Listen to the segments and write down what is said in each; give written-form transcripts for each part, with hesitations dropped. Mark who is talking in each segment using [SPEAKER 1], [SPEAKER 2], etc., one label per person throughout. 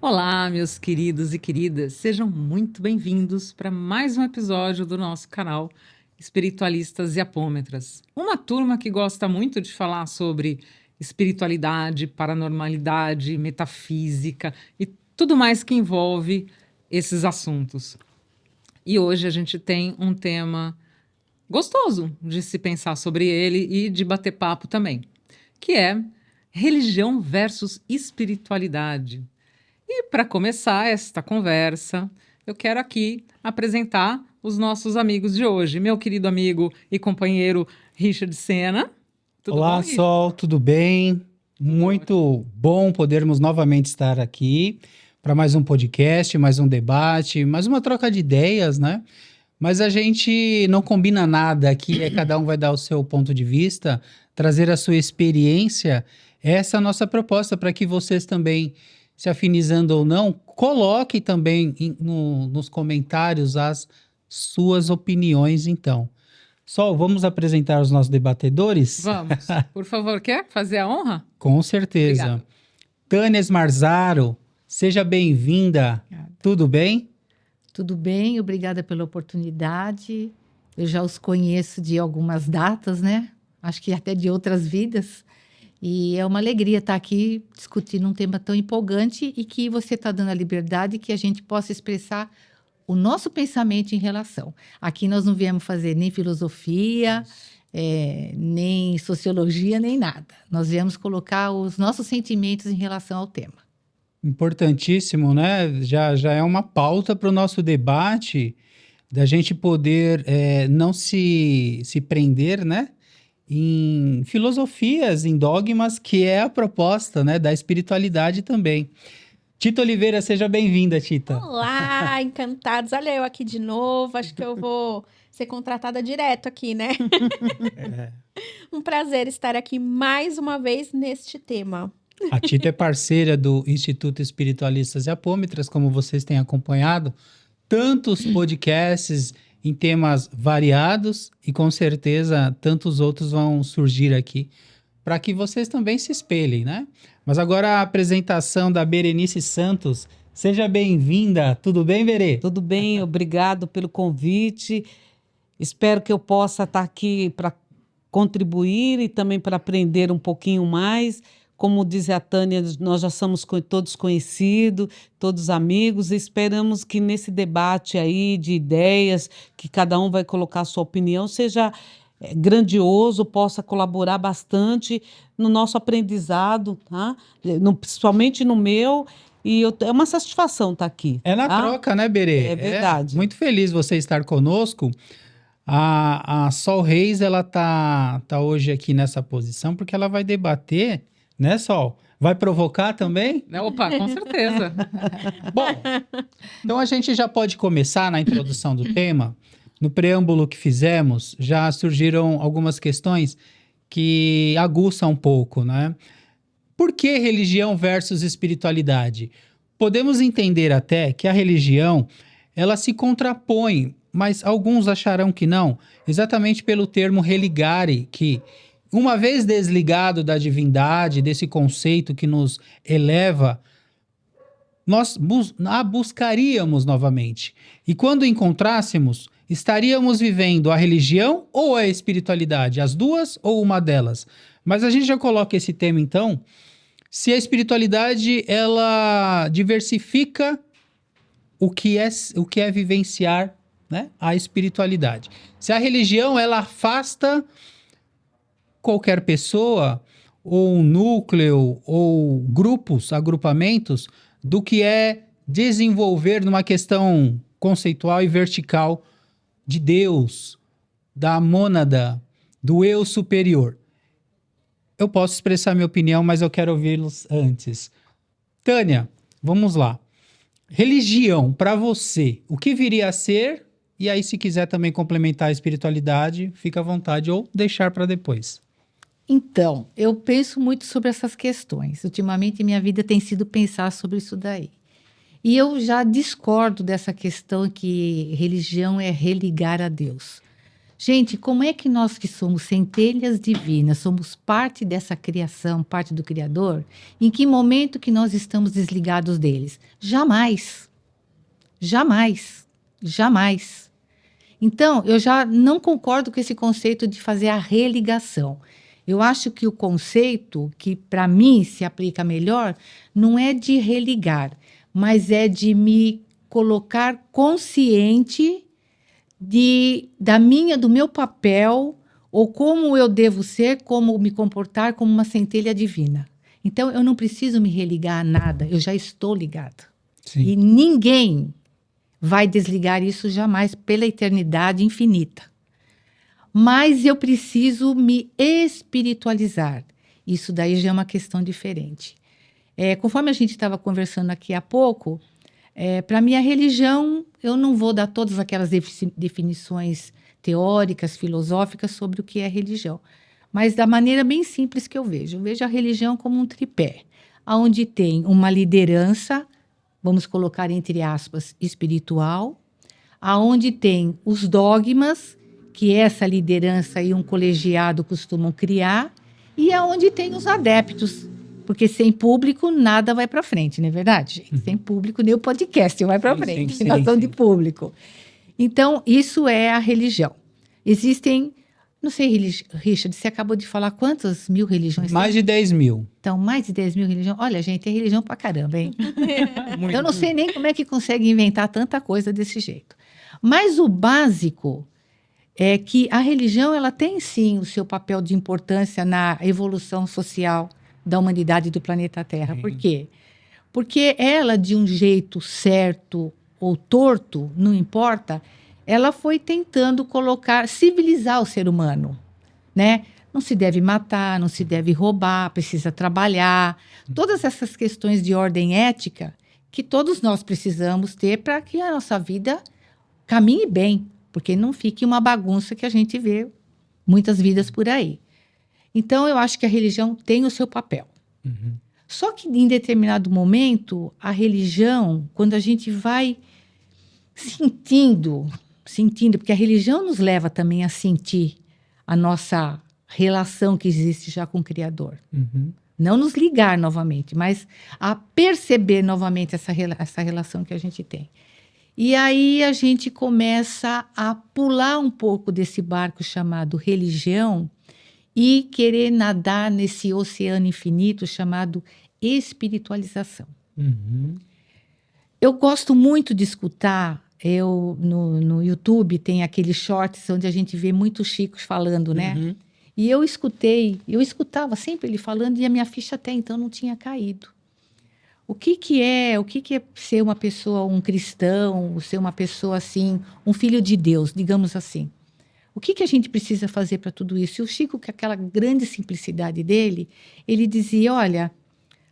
[SPEAKER 1] Olá, meus queridos e queridas, sejam muito bem-vindos para mais um episódio do nosso canal Espiritualistas e Apômetras. Uma turma que gosta muito de falar sobre espiritualidade, paranormalidade, metafísica e tudo mais que envolve esses assuntos. E hoje a gente tem um tema gostoso de se pensar sobre ele e de bater papo também, que é religião versus espiritualidade. E para começar esta conversa, eu quero aqui apresentar os nossos amigos de hoje. Meu querido amigo e companheiro Richard Sena. Tudo
[SPEAKER 2] Olá,
[SPEAKER 1] bom, Richard?
[SPEAKER 2] Sol, tudo bem? Muito bom podermos novamente estar aqui para mais um podcast, mais um debate, mais uma troca de ideias, né? Mas a gente não combina nada aqui, cada um vai dar o seu ponto de vista, trazer a sua experiência. Essa é a nossa proposta para que vocês também, se afinizando ou não, coloquem também nos comentários as suas opiniões, então. Sol, vamos apresentar os nossos debatedores?
[SPEAKER 1] Vamos. Por favor, quer fazer a honra?
[SPEAKER 2] Com certeza.
[SPEAKER 1] Obrigada.
[SPEAKER 2] Tânia Smarzaro, seja bem-vinda. Tudo bem?
[SPEAKER 3] Tudo bem, obrigada pela oportunidade. Eu já os conheço de algumas datas, né? Acho que até de outras vidas. E é uma alegria estar aqui discutindo um tema tão empolgante e que você está dando a liberdade que a gente possa expressar o nosso pensamento em relação. Aqui nós não viemos fazer nem filosofia, nem sociologia, nem nada. Nós viemos colocar os nossos sentimentos em relação ao tema.
[SPEAKER 2] Importantíssimo, né? Já é uma pauta para o nosso debate, da gente poder não se prender, né? Em filosofias, em dogmas, que é a proposta, né? Da espiritualidade também. Tita Oliveira, seja bem-vinda, Tita.
[SPEAKER 4] Olá, encantados. Olha eu aqui de novo. Acho que eu vou ser contratada direto aqui, né? Um prazer estar aqui mais uma vez neste tema.
[SPEAKER 2] A Tita é parceira do Instituto Espiritualistas e Apômetras, como vocês têm acompanhado, tantos podcasts em temas variados e com certeza tantos outros vão surgir aqui para que vocês também se espelhem, né? Mas agora a apresentação da Berenice Santos. Seja bem-vinda. Tudo bem, Berê?
[SPEAKER 5] Tudo bem, obrigado pelo convite. Espero que eu possa estar aqui para contribuir e também para aprender um pouquinho mais. Como diz a Tânia, nós já somos todos conhecidos, todos amigos, e esperamos que nesse debate aí de ideias, que cada um vai colocar a sua opinião, seja grandioso, possa colaborar bastante no nosso aprendizado, tá? Principalmente no meu, e é uma satisfação estar aqui.
[SPEAKER 2] É na troca, né, Berê?
[SPEAKER 5] É verdade.
[SPEAKER 2] Muito feliz você estar conosco. A Sol Reis, ela tá hoje aqui nessa posição porque ela vai debater, né, Sol? Vai provocar também?
[SPEAKER 1] Opa, com certeza.
[SPEAKER 2] Bom, então a gente já pode começar na introdução do tema. No preâmbulo que fizemos, já surgiram algumas questões que aguçam um pouco, né? Por que religião versus espiritualidade? Podemos entender até que a religião, ela se contrapõe, mas alguns acharão que não, exatamente pelo termo religare, que uma vez desligado da divindade, desse conceito que nos eleva, nós a buscaríamos novamente. E quando encontrássemos, estaríamos vivendo a religião ou a espiritualidade? As duas ou uma delas? Mas a gente já coloca esse tema, então, se a espiritualidade, ela diversifica o que é vivenciar, né, a espiritualidade. Se a religião, ela afasta qualquer pessoa, ou um núcleo, ou grupos, agrupamentos, do que é desenvolver numa questão conceitual e vertical de Deus, da mônada, do eu superior. Eu posso expressar minha opinião, mas eu quero ouvi-los antes. Tânia, vamos lá. Religião, para você, o que viria a ser? E aí, se quiser também complementar a espiritualidade, fica à vontade, ou deixar para depois.
[SPEAKER 3] Então, eu penso muito sobre essas questões. Ultimamente, minha vida tem sido pensar sobre isso daí. E eu já discordo dessa questão que religião é religar a Deus. Gente, como é que nós que somos centelhas divinas, somos parte dessa criação, parte do Criador, em que momento que nós estamos desligados deles? Jamais. Jamais. Jamais. Então, eu já não concordo com esse conceito de fazer a religação. Eu acho que o conceito que, para mim, se aplica melhor, não é de religar, mas é de me colocar consciente do meu papel, ou como eu devo ser, como me comportar como uma centelha divina. Então, eu não preciso me religar a nada, eu já estou ligada.
[SPEAKER 2] Sim.
[SPEAKER 3] E ninguém vai desligar isso jamais pela eternidade infinita. Mas eu preciso me espiritualizar. Isso daí já é uma questão diferente. Conforme a gente estava conversando aqui há pouco, para mim a religião, eu não vou dar todas aquelas definições teóricas, filosóficas sobre o que é religião, mas da maneira bem simples que eu vejo. Eu vejo a religião como um tripé, onde tem uma liderança, vamos colocar entre aspas, espiritual, aonde tem os dogmas, que essa liderança e um colegiado costumam criar, e aonde tem os adeptos, porque sem público nada vai para frente, não é verdade, gente? Sem público nem o podcast vai para frente,
[SPEAKER 2] sim,
[SPEAKER 3] noção de público. Então, isso é a religião. Existem, não sei, Richard, você acabou de falar quantas mil religiões
[SPEAKER 2] Mais
[SPEAKER 3] tem?
[SPEAKER 2] de 10 mil.
[SPEAKER 3] Então, mais de 10 mil religiões. Olha, gente, tem religião pra caramba, hein?
[SPEAKER 2] Muito.
[SPEAKER 3] Eu não sei nem como é que consegue inventar tanta coisa desse jeito. Mas o básico é que a religião, ela tem sim o seu papel de importância na evolução social da humanidade do planeta Terra.
[SPEAKER 2] Sim.
[SPEAKER 3] Por quê? Porque ela, de um jeito certo ou torto, não importa, ela foi tentando civilizar o ser humano, né? Não se deve matar, não se deve roubar, precisa trabalhar. Todas essas questões de ordem ética que todos nós precisamos ter para que a nossa vida caminhe bem, porque não fique uma bagunça que a gente vê muitas vidas por aí. Então, eu acho que a religião tem o seu papel.
[SPEAKER 2] Uhum.
[SPEAKER 3] Só que, em determinado momento, a religião, quando a gente vai sentindo, porque a religião nos leva também a sentir a nossa relação que existe já com o Criador.
[SPEAKER 2] Uhum.
[SPEAKER 3] Não nos ligar novamente, mas a perceber novamente essa relação que a gente tem. E aí a gente começa a pular um pouco desse barco chamado religião e querer nadar nesse oceano infinito chamado espiritualização.
[SPEAKER 2] Uhum.
[SPEAKER 3] Eu gosto muito de escutar, no YouTube tem aqueles shorts onde a gente vê muitos chicos falando, né?
[SPEAKER 2] Uhum.
[SPEAKER 3] E eu escutava sempre ele falando e a minha ficha até então não tinha caído. O que é ser uma pessoa, um cristão, ser uma pessoa assim, um filho de Deus, digamos assim? O que a gente precisa fazer para tudo isso? E o Chico, com aquela grande simplicidade dele, ele dizia, olha,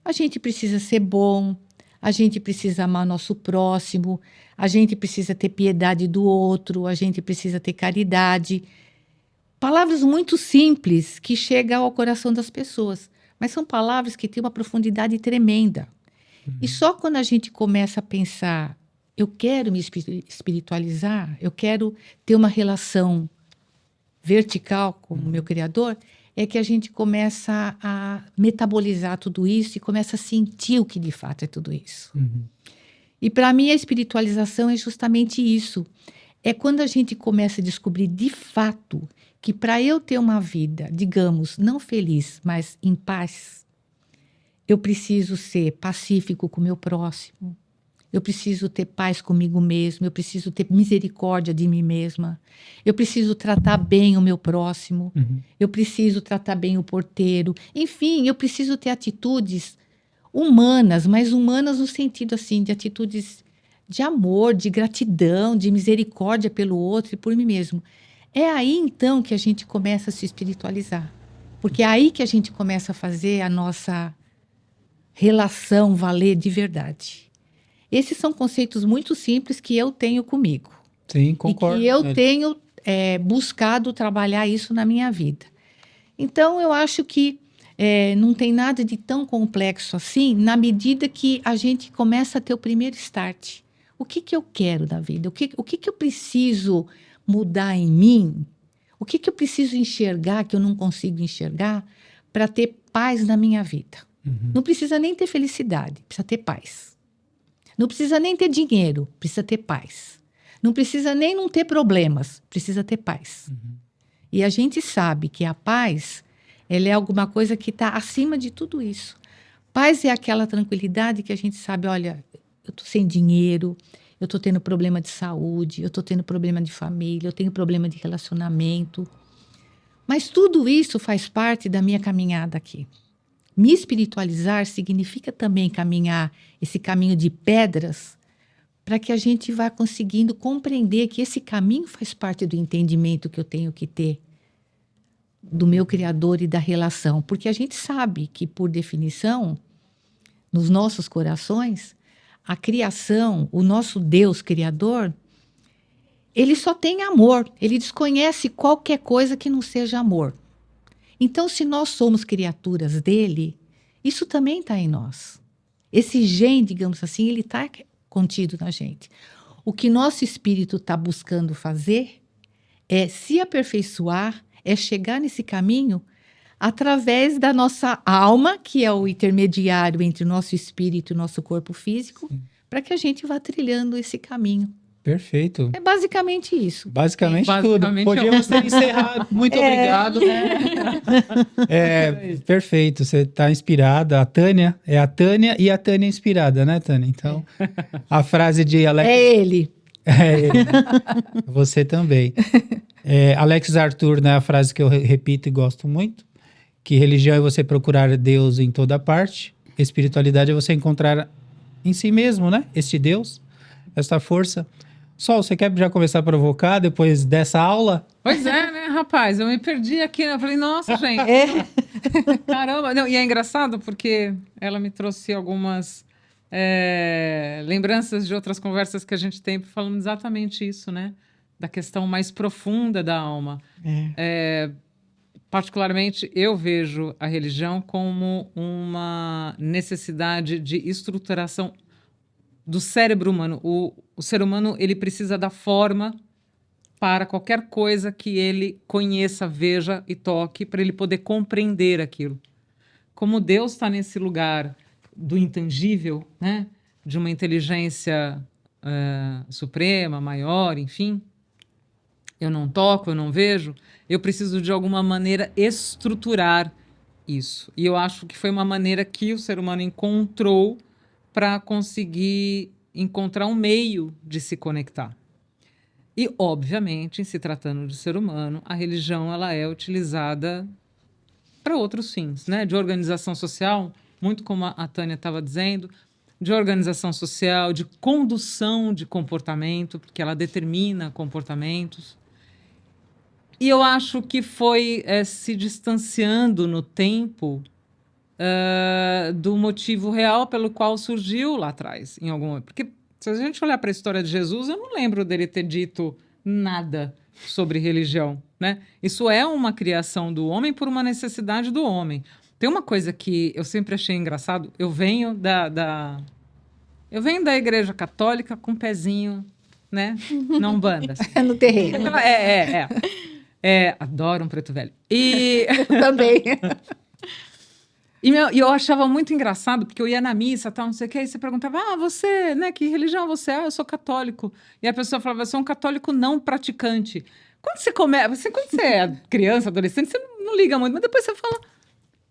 [SPEAKER 3] a gente precisa ser bom, a gente precisa amar nosso próximo, a gente precisa ter piedade do outro, a gente precisa ter caridade. Palavras muito simples que chegam ao coração das pessoas, mas são palavras que têm uma profundidade tremenda. E só quando a gente começa a pensar, eu quero me espiritualizar, eu quero ter uma relação vertical com o meu Criador, é que a gente começa a metabolizar tudo isso e começa a sentir o que de fato é tudo isso.
[SPEAKER 2] Uhum.
[SPEAKER 3] E para mim a espiritualização é justamente isso. É quando a gente começa a descobrir de fato que para eu ter uma vida, digamos, não feliz, mas em paz, eu preciso ser pacífico com o meu próximo, eu preciso ter paz comigo mesmo, eu preciso ter misericórdia de mim mesma, eu preciso tratar bem o meu próximo, eu preciso tratar bem o porteiro, enfim, eu preciso ter atitudes humanas, mas humanas no sentido assim, de atitudes de amor, de gratidão, de misericórdia pelo outro e por mim mesmo. É aí então que a gente começa a se espiritualizar, porque é aí que a gente começa a fazer a nossa relação valer de verdade. Esses são conceitos muito simples que eu tenho comigo.
[SPEAKER 2] Sim, concordo.
[SPEAKER 3] E que eu tenho buscado trabalhar isso na minha vida. Então, eu acho que não tem nada de tão complexo assim, na medida que a gente começa a ter o primeiro start. O que eu quero da vida? O que eu preciso mudar em mim O que eu preciso enxergar que eu não consigo enxergar para ter paz na minha vida? Não precisa nem ter felicidade, precisa ter paz. Não precisa nem ter dinheiro, precisa ter paz. Não precisa nem não ter problemas, precisa ter paz. E a gente sabe que a paz, ela é alguma coisa que está acima de tudo isso. Paz é aquela tranquilidade que a gente sabe, olha, eu estou sem dinheiro, eu estou tendo problema de saúde, eu estou tendo problema de família, eu tenho problema de relacionamento. Mas tudo isso faz parte da minha caminhada aqui. Me espiritualizar significa também caminhar esse caminho de pedras para que a gente vá conseguindo compreender que esse caminho faz parte do entendimento que eu tenho que ter do meu Criador e da relação. Porque a gente sabe que, por definição, nos nossos corações, a criação, o nosso Deus Criador, ele só tem amor. Ele desconhece qualquer coisa que não seja amor. Então, se nós somos criaturas dele, isso também está em nós. Esse gene, digamos assim, ele está contido na gente. O que nosso espírito está buscando fazer é se aperfeiçoar, é chegar nesse caminho através da nossa alma, que é o intermediário entre o nosso espírito e o nosso corpo físico, para que a gente vá trilhando esse caminho.
[SPEAKER 2] Perfeito.
[SPEAKER 3] É basicamente isso.
[SPEAKER 2] Basicamente tudo.
[SPEAKER 1] Basicamente
[SPEAKER 2] Podíamos ter encerrado. Muito obrigado. Perfeito. Você está inspirada. A Tânia é a Tânia e a Tânia inspirada, né, Tânia? Então, a frase de Alex...
[SPEAKER 3] É ele.
[SPEAKER 2] É ele. Você também. Alex Arthur, né, a frase que eu repito e gosto muito, que religião é você procurar Deus em toda parte, espiritualidade é você encontrar em si mesmo, né? Este Deus, esta força. Sol, você quer já começar a provocar depois dessa aula?
[SPEAKER 1] Pois é, né, rapaz? Eu me perdi aqui, né? Eu falei, nossa, gente. Caramba. Não, e é engraçado porque ela me trouxe algumas lembranças de outras conversas que a gente tem falando exatamente isso, né? Da questão mais profunda da alma. Particularmente, eu vejo a religião como uma necessidade de estruturação do cérebro humano. O ser humano, ele precisa da forma para qualquer coisa que ele conheça, veja e toque, para ele poder compreender aquilo. Como Deus está nesse lugar do intangível, né? De uma inteligência suprema, maior, enfim, eu não toco, eu não vejo, eu preciso de alguma maneira estruturar isso. E eu acho que foi uma maneira que o ser humano encontrou para conseguir encontrar um meio de se conectar. E, obviamente, em se tratando de ser humano, a religião ela é utilizada para outros fins, né? De organização social, muito como a Tânia estava dizendo, de organização social, de condução de comportamento, porque ela determina comportamentos. E eu acho que foi se distanciando no tempo do motivo real pelo qual surgiu lá atrás, em algum momento. Porque se a gente olhar para a história de Jesus, eu não lembro dele ter dito nada sobre religião, né? Isso é uma criação do homem por uma necessidade do homem. Tem uma coisa que eu sempre achei engraçado. Eu venho da Igreja Católica com um pezinho, né? Na Umbanda.
[SPEAKER 3] No terreno.
[SPEAKER 1] Adoro um preto velho. E
[SPEAKER 3] Também.
[SPEAKER 1] E eu achava muito engraçado, porque eu ia na missa, tal, não sei o que, aí você perguntava, você, né, que religião você é? Eu sou católico. E a pessoa falava, eu sou um católico não praticante. Quando você é criança, adolescente, você não liga muito, mas depois você fala,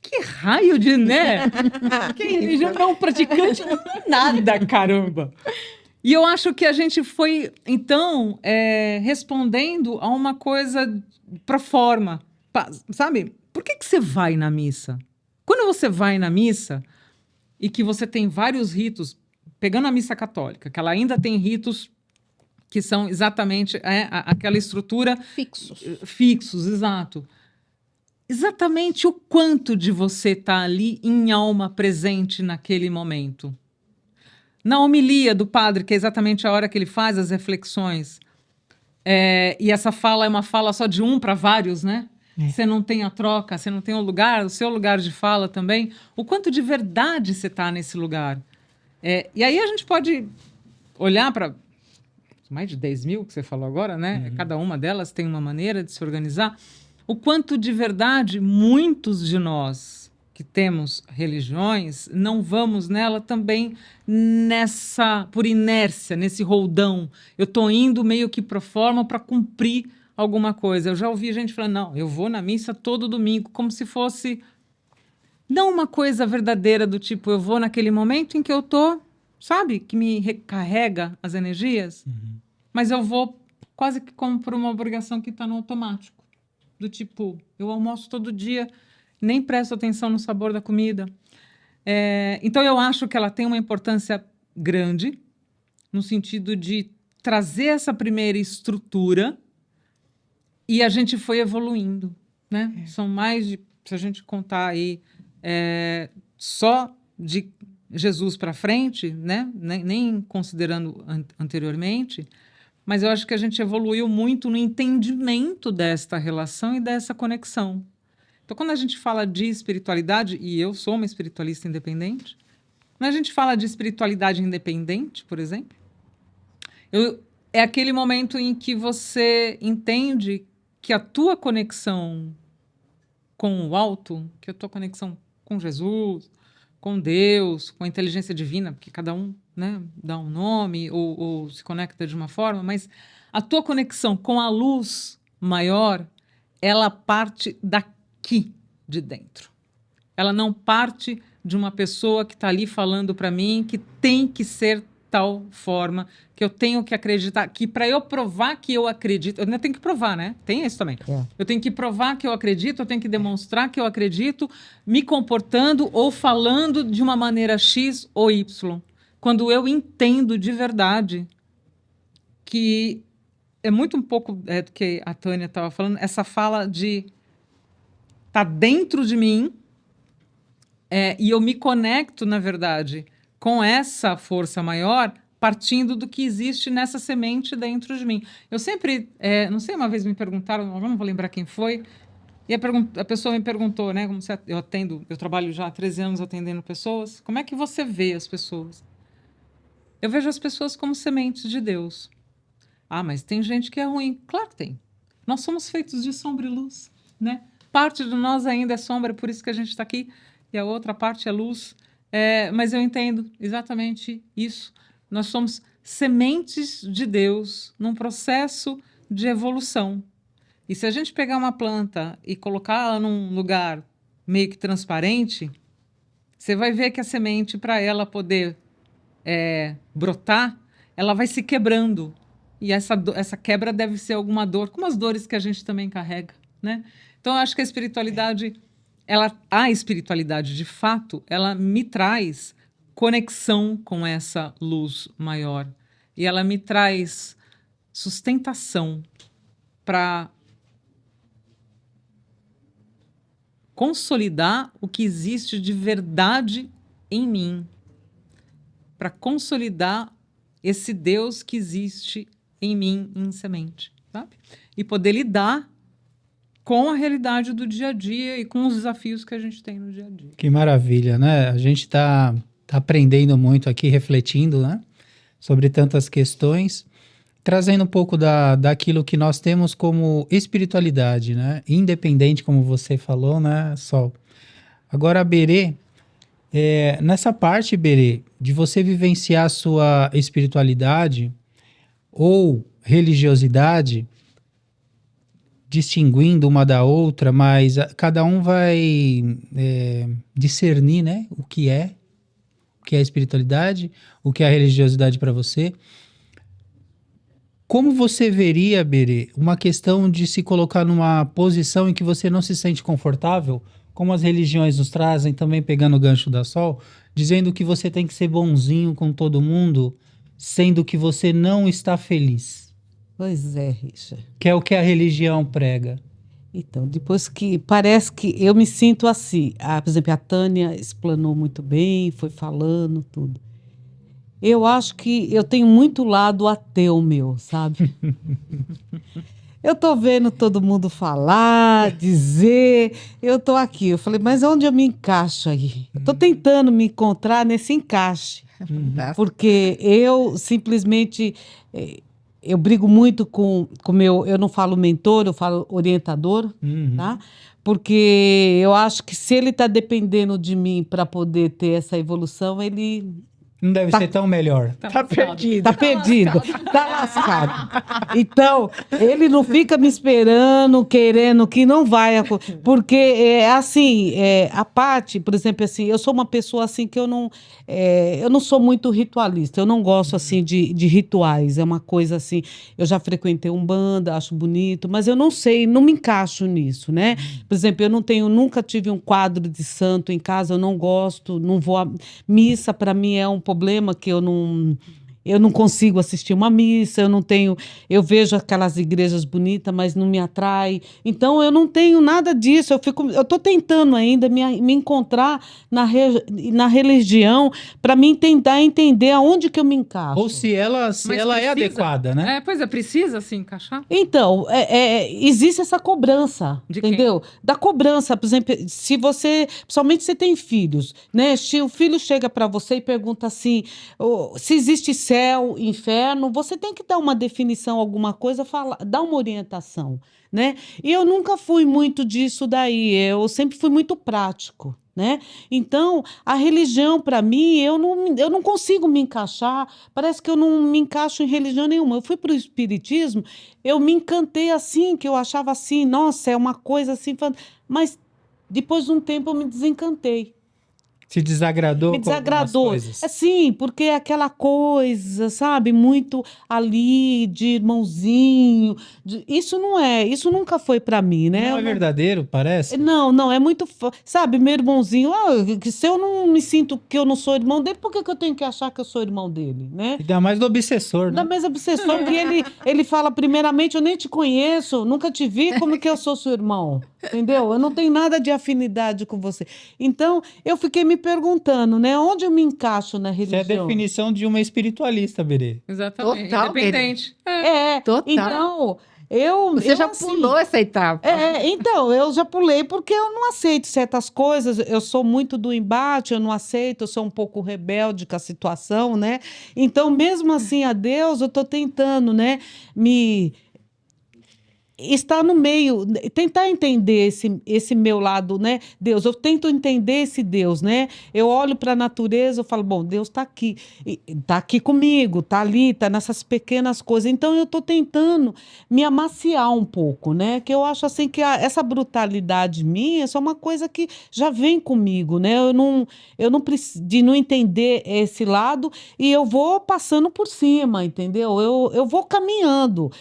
[SPEAKER 1] que raio de, né? Que religião não praticante não é nada, caramba. E eu acho que a gente foi, então, respondendo a uma coisa pro forma, sabe? Por que você vai na missa? Quando você vai na missa e que você tem vários ritos, pegando a missa católica, que ela ainda tem ritos que são exatamente aquela estrutura... Fixos, exato. Exatamente o quanto de você está ali em alma presente naquele momento. Na homilia do padre, que é exatamente a hora que ele faz as reflexões, e essa fala é uma fala só de um para vários, né? Você não tem a troca, você não tem o seu lugar de fala também. O quanto de verdade você está nesse lugar. E aí a gente pode olhar para mais de 10 mil que você falou agora, né?
[SPEAKER 2] Uhum.
[SPEAKER 1] Cada uma delas tem uma maneira de se organizar. O quanto de verdade muitos de nós que temos religiões não vamos nela também por inércia, nesse roldão. Eu estou indo meio que pro forma para cumprir alguma coisa. Eu já ouvi gente falando, não, eu vou na missa todo domingo, como se fosse não uma coisa verdadeira do tipo, eu vou naquele momento em que eu tô, sabe, que me recarrega as energias, mas eu vou quase que como por uma obrigação que está no automático. Do tipo, eu almoço todo dia, nem presto atenção no sabor da comida. Então, eu acho que ela tem uma importância grande, no sentido de trazer essa primeira estrutura e a gente foi evoluindo, né? São mais de, se a gente contar aí, só de Jesus para frente, né? Nem considerando anteriormente, mas eu acho que a gente evoluiu muito no entendimento desta relação e dessa conexão. Então, quando a gente fala de espiritualidade, e eu sou uma espiritualista independente, quando a gente fala de espiritualidade independente, por exemplo, é aquele momento em que você entende que a tua conexão com o alto, que a tua conexão com Jesus, com Deus, com a inteligência divina, porque cada um, né, dá um nome ou se conecta de uma forma, mas a tua conexão com a luz maior, ela parte daqui de dentro. Ela não parte de uma pessoa que está ali falando para mim que tem que ser tal forma, que eu tenho que acreditar, que para eu provar que eu acredito, eu ainda tenho que provar, né? Tem isso também. Eu tenho que provar que eu acredito, eu tenho que demonstrar que eu acredito, me comportando ou falando de uma maneira X ou Y. Quando eu entendo de verdade que é muito um pouco do que a Tânia estava falando, essa fala de tá dentro de mim e eu me conecto, na verdade, com essa força maior, partindo do que existe nessa semente dentro de mim. Eu sempre, não sei, uma vez me perguntaram, não vou lembrar quem foi, e a pessoa me perguntou, né, eu trabalho já há 13 anos atendendo pessoas, como é que você vê as pessoas? Eu vejo as pessoas como sementes de Deus. Ah, mas tem gente que é ruim. Claro que tem. Nós somos feitos de sombra e luz, né? Parte de nós ainda é sombra, por isso que a gente está aqui, e a outra parte é luz. Mas eu entendo exatamente isso. Nós somos sementes de Deus num processo de evolução. E se a gente pegar uma planta e colocá-la num lugar meio que transparente, você vai ver que a semente, para ela poder brotar, ela vai se quebrando. E essa quebra deve ser alguma dor, como as dores que a gente também carrega, né? Então, eu acho que a espiritualidade... a espiritualidade, de fato, ela me traz conexão com essa luz maior. E ela me traz sustentação para consolidar o que existe de verdade em mim. Para consolidar esse Deus que existe em mim, em semente, sabe? E poder lidar com a realidade do dia a dia e com os desafios que a gente tem no dia a dia.
[SPEAKER 2] Que maravilha, né? A gente tá aprendendo muito aqui, refletindo, né? Sobre tantas questões, trazendo um pouco daquilo que nós temos como espiritualidade, né? Independente, como você falou, né, Sol? Agora, Berê, nessa parte, Berê, de você vivenciar a sua espiritualidade ou religiosidade, distinguindo uma da outra, mas cada um vai discernir, né, o que é a espiritualidade, o que é a religiosidade para você. Como você veria, Berê, uma questão de se colocar numa posição em que você não se sente confortável, como as religiões nos trazem, também pegando o gancho da Sol, dizendo que você tem que ser bonzinho com todo mundo, sendo que você não está feliz?
[SPEAKER 5] Pois é, Richard.
[SPEAKER 2] Que é o que a religião prega.
[SPEAKER 5] Então, depois que parece que eu me sinto assim, por exemplo, a Tânia explanou muito bem, foi falando tudo. Eu acho que eu tenho muito lado ateu meu, sabe? Eu tô vendo todo mundo falar, dizer, eu tô aqui. Eu falei, mas onde eu me encaixo aí? Eu tô tentando me encontrar nesse encaixe. Porque eu simplesmente... eu brigo muito com meu, eu não falo mentor, eu falo orientador, tá? Porque eu acho que se ele está dependendo de mim para poder ter essa evolução, ele
[SPEAKER 2] Não deve ser tão melhor.
[SPEAKER 1] Tá perdido.
[SPEAKER 5] tá perdido, tá lascado. Então, ele não fica me esperando, querendo que não vai, porque a parte, por exemplo, assim, eu sou uma pessoa assim que eu não sou muito ritualista, eu não gosto assim de rituais, é uma coisa assim, eu já frequentei Umbanda, acho bonito, mas eu não sei, não me encaixo nisso, né? Por exemplo, nunca tive um quadro de santo em casa, eu não gosto, não vou à missa, para mim é um problema que eu não consigo assistir uma missa, eu vejo aquelas igrejas bonitas, mas não me atrai. Então, eu não tenho nada disso. Eu estou tentando ainda me encontrar na religião para mim tentar entender aonde que eu me encaixo.
[SPEAKER 2] Ou se ela
[SPEAKER 1] Mas
[SPEAKER 2] é
[SPEAKER 1] precisa?
[SPEAKER 2] adequada, né?
[SPEAKER 1] Pois é, precisa se encaixar?
[SPEAKER 5] Então, existe essa cobrança,
[SPEAKER 1] De quem?
[SPEAKER 5] entendeu? Da cobrança, por exemplo, principalmente se você tem filhos, né? Se o filho chega para você e pergunta assim, se existe céu, inferno, você tem que dar uma definição, alguma coisa, dar uma orientação, né? E eu nunca fui muito disso daí, eu sempre fui muito prático. Né? Então, a religião, para mim, eu não consigo me encaixar, parece que eu não me encaixo em religião nenhuma. Eu fui para o espiritismo, eu me encantei assim, que eu achava assim, nossa, é uma coisa assim, mas depois de um tempo eu me desencantei.
[SPEAKER 2] Se desagradou
[SPEAKER 5] Me
[SPEAKER 2] com algumas
[SPEAKER 5] desagradou.
[SPEAKER 2] coisas.
[SPEAKER 5] Sim, porque é aquela coisa, sabe, muito ali de irmãozinho. Isso isso nunca foi para mim, né?
[SPEAKER 2] Não é verdadeiro, parece?
[SPEAKER 5] Não, é muito. Sabe, meu irmãozinho, se eu não me sinto que eu não sou irmão dele, por que eu tenho que achar que eu sou irmão dele, né?
[SPEAKER 2] Ainda mais do obsessor, né?
[SPEAKER 5] Da mesma obsessão que ele fala, primeiramente, eu nem te conheço, nunca te vi, como que eu sou seu irmão? Entendeu? Eu não tenho nada de afinidade com você. Então, eu fiquei me perguntando, né? Onde eu me encaixo na
[SPEAKER 2] Isso é a
[SPEAKER 5] religião?
[SPEAKER 2] definição de uma espiritualista, Berê.
[SPEAKER 1] Exatamente.
[SPEAKER 3] Total,
[SPEAKER 1] Independente.
[SPEAKER 3] Total.
[SPEAKER 5] Então,
[SPEAKER 3] Você já
[SPEAKER 5] assim,
[SPEAKER 3] pulou essa etapa.
[SPEAKER 5] então, eu já pulei porque eu não aceito certas coisas. Eu sou muito do embate, eu não aceito, eu sou um pouco rebelde com a situação, né? Então, mesmo assim, a Deus, eu estou tentando, né, estar no meio, tentar entender esse meu lado, né? Deus, eu tento entender esse Deus, né? Eu olho para a natureza, eu falo, bom, Deus está aqui, está aqui comigo, está ali, está nessas pequenas coisas. Então eu estou tentando me amaciar um pouco, né? Que eu acho assim que essa brutalidade minha é só uma coisa que já vem comigo, né? Eu não preciso de não entender esse lado e eu vou passando por cima, entendeu? Eu vou caminhando.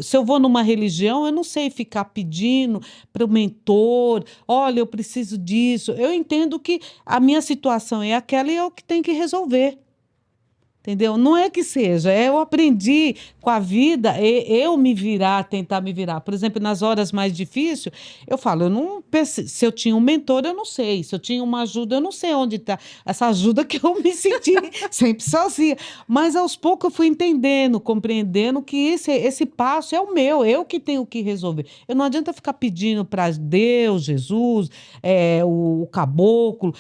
[SPEAKER 5] Se eu vou numa religião, eu não sei ficar pedindo para o mentor, olha, eu preciso disso. Eu entendo que a minha situação é aquela e é o que tem que resolver. Entendeu? Não é que seja, eu aprendi com a vida, eu tentar me virar. Por exemplo, nas horas mais difíceis, eu falo, se eu tinha um mentor, eu não sei. Se eu tinha uma ajuda, eu não sei onde está. Essa ajuda que eu me senti sempre sozinha. Mas aos poucos eu fui entendendo, compreendendo que esse passo é o meu, eu que tenho que resolver. Eu não adianta ficar pedindo para Deus, Jesus, o caboclo,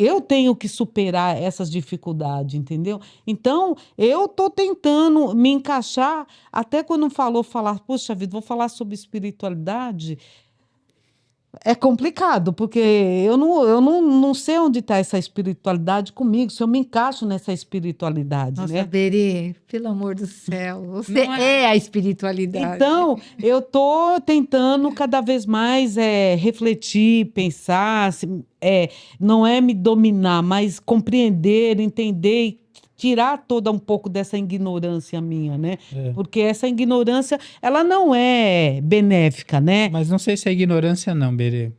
[SPEAKER 5] eu tenho que superar essas dificuldades, entendeu? Então, eu estou tentando me encaixar, até quando falar, poxa vida, vou falar sobre espiritualidade, é complicado, porque eu não sei onde está essa espiritualidade comigo, se eu me encaixo nessa espiritualidade,
[SPEAKER 3] Nossa,
[SPEAKER 5] né?
[SPEAKER 3] Berê, pelo amor do céu, você
[SPEAKER 1] Não
[SPEAKER 3] é a espiritualidade.
[SPEAKER 5] Então, eu estou tentando cada vez mais refletir, pensar, não é me dominar, mas compreender, entender e tirar toda um pouco dessa ignorância minha, né? Porque essa ignorância, ela não é benéfica, né?
[SPEAKER 2] Mas não sei se é ignorância não, Berê.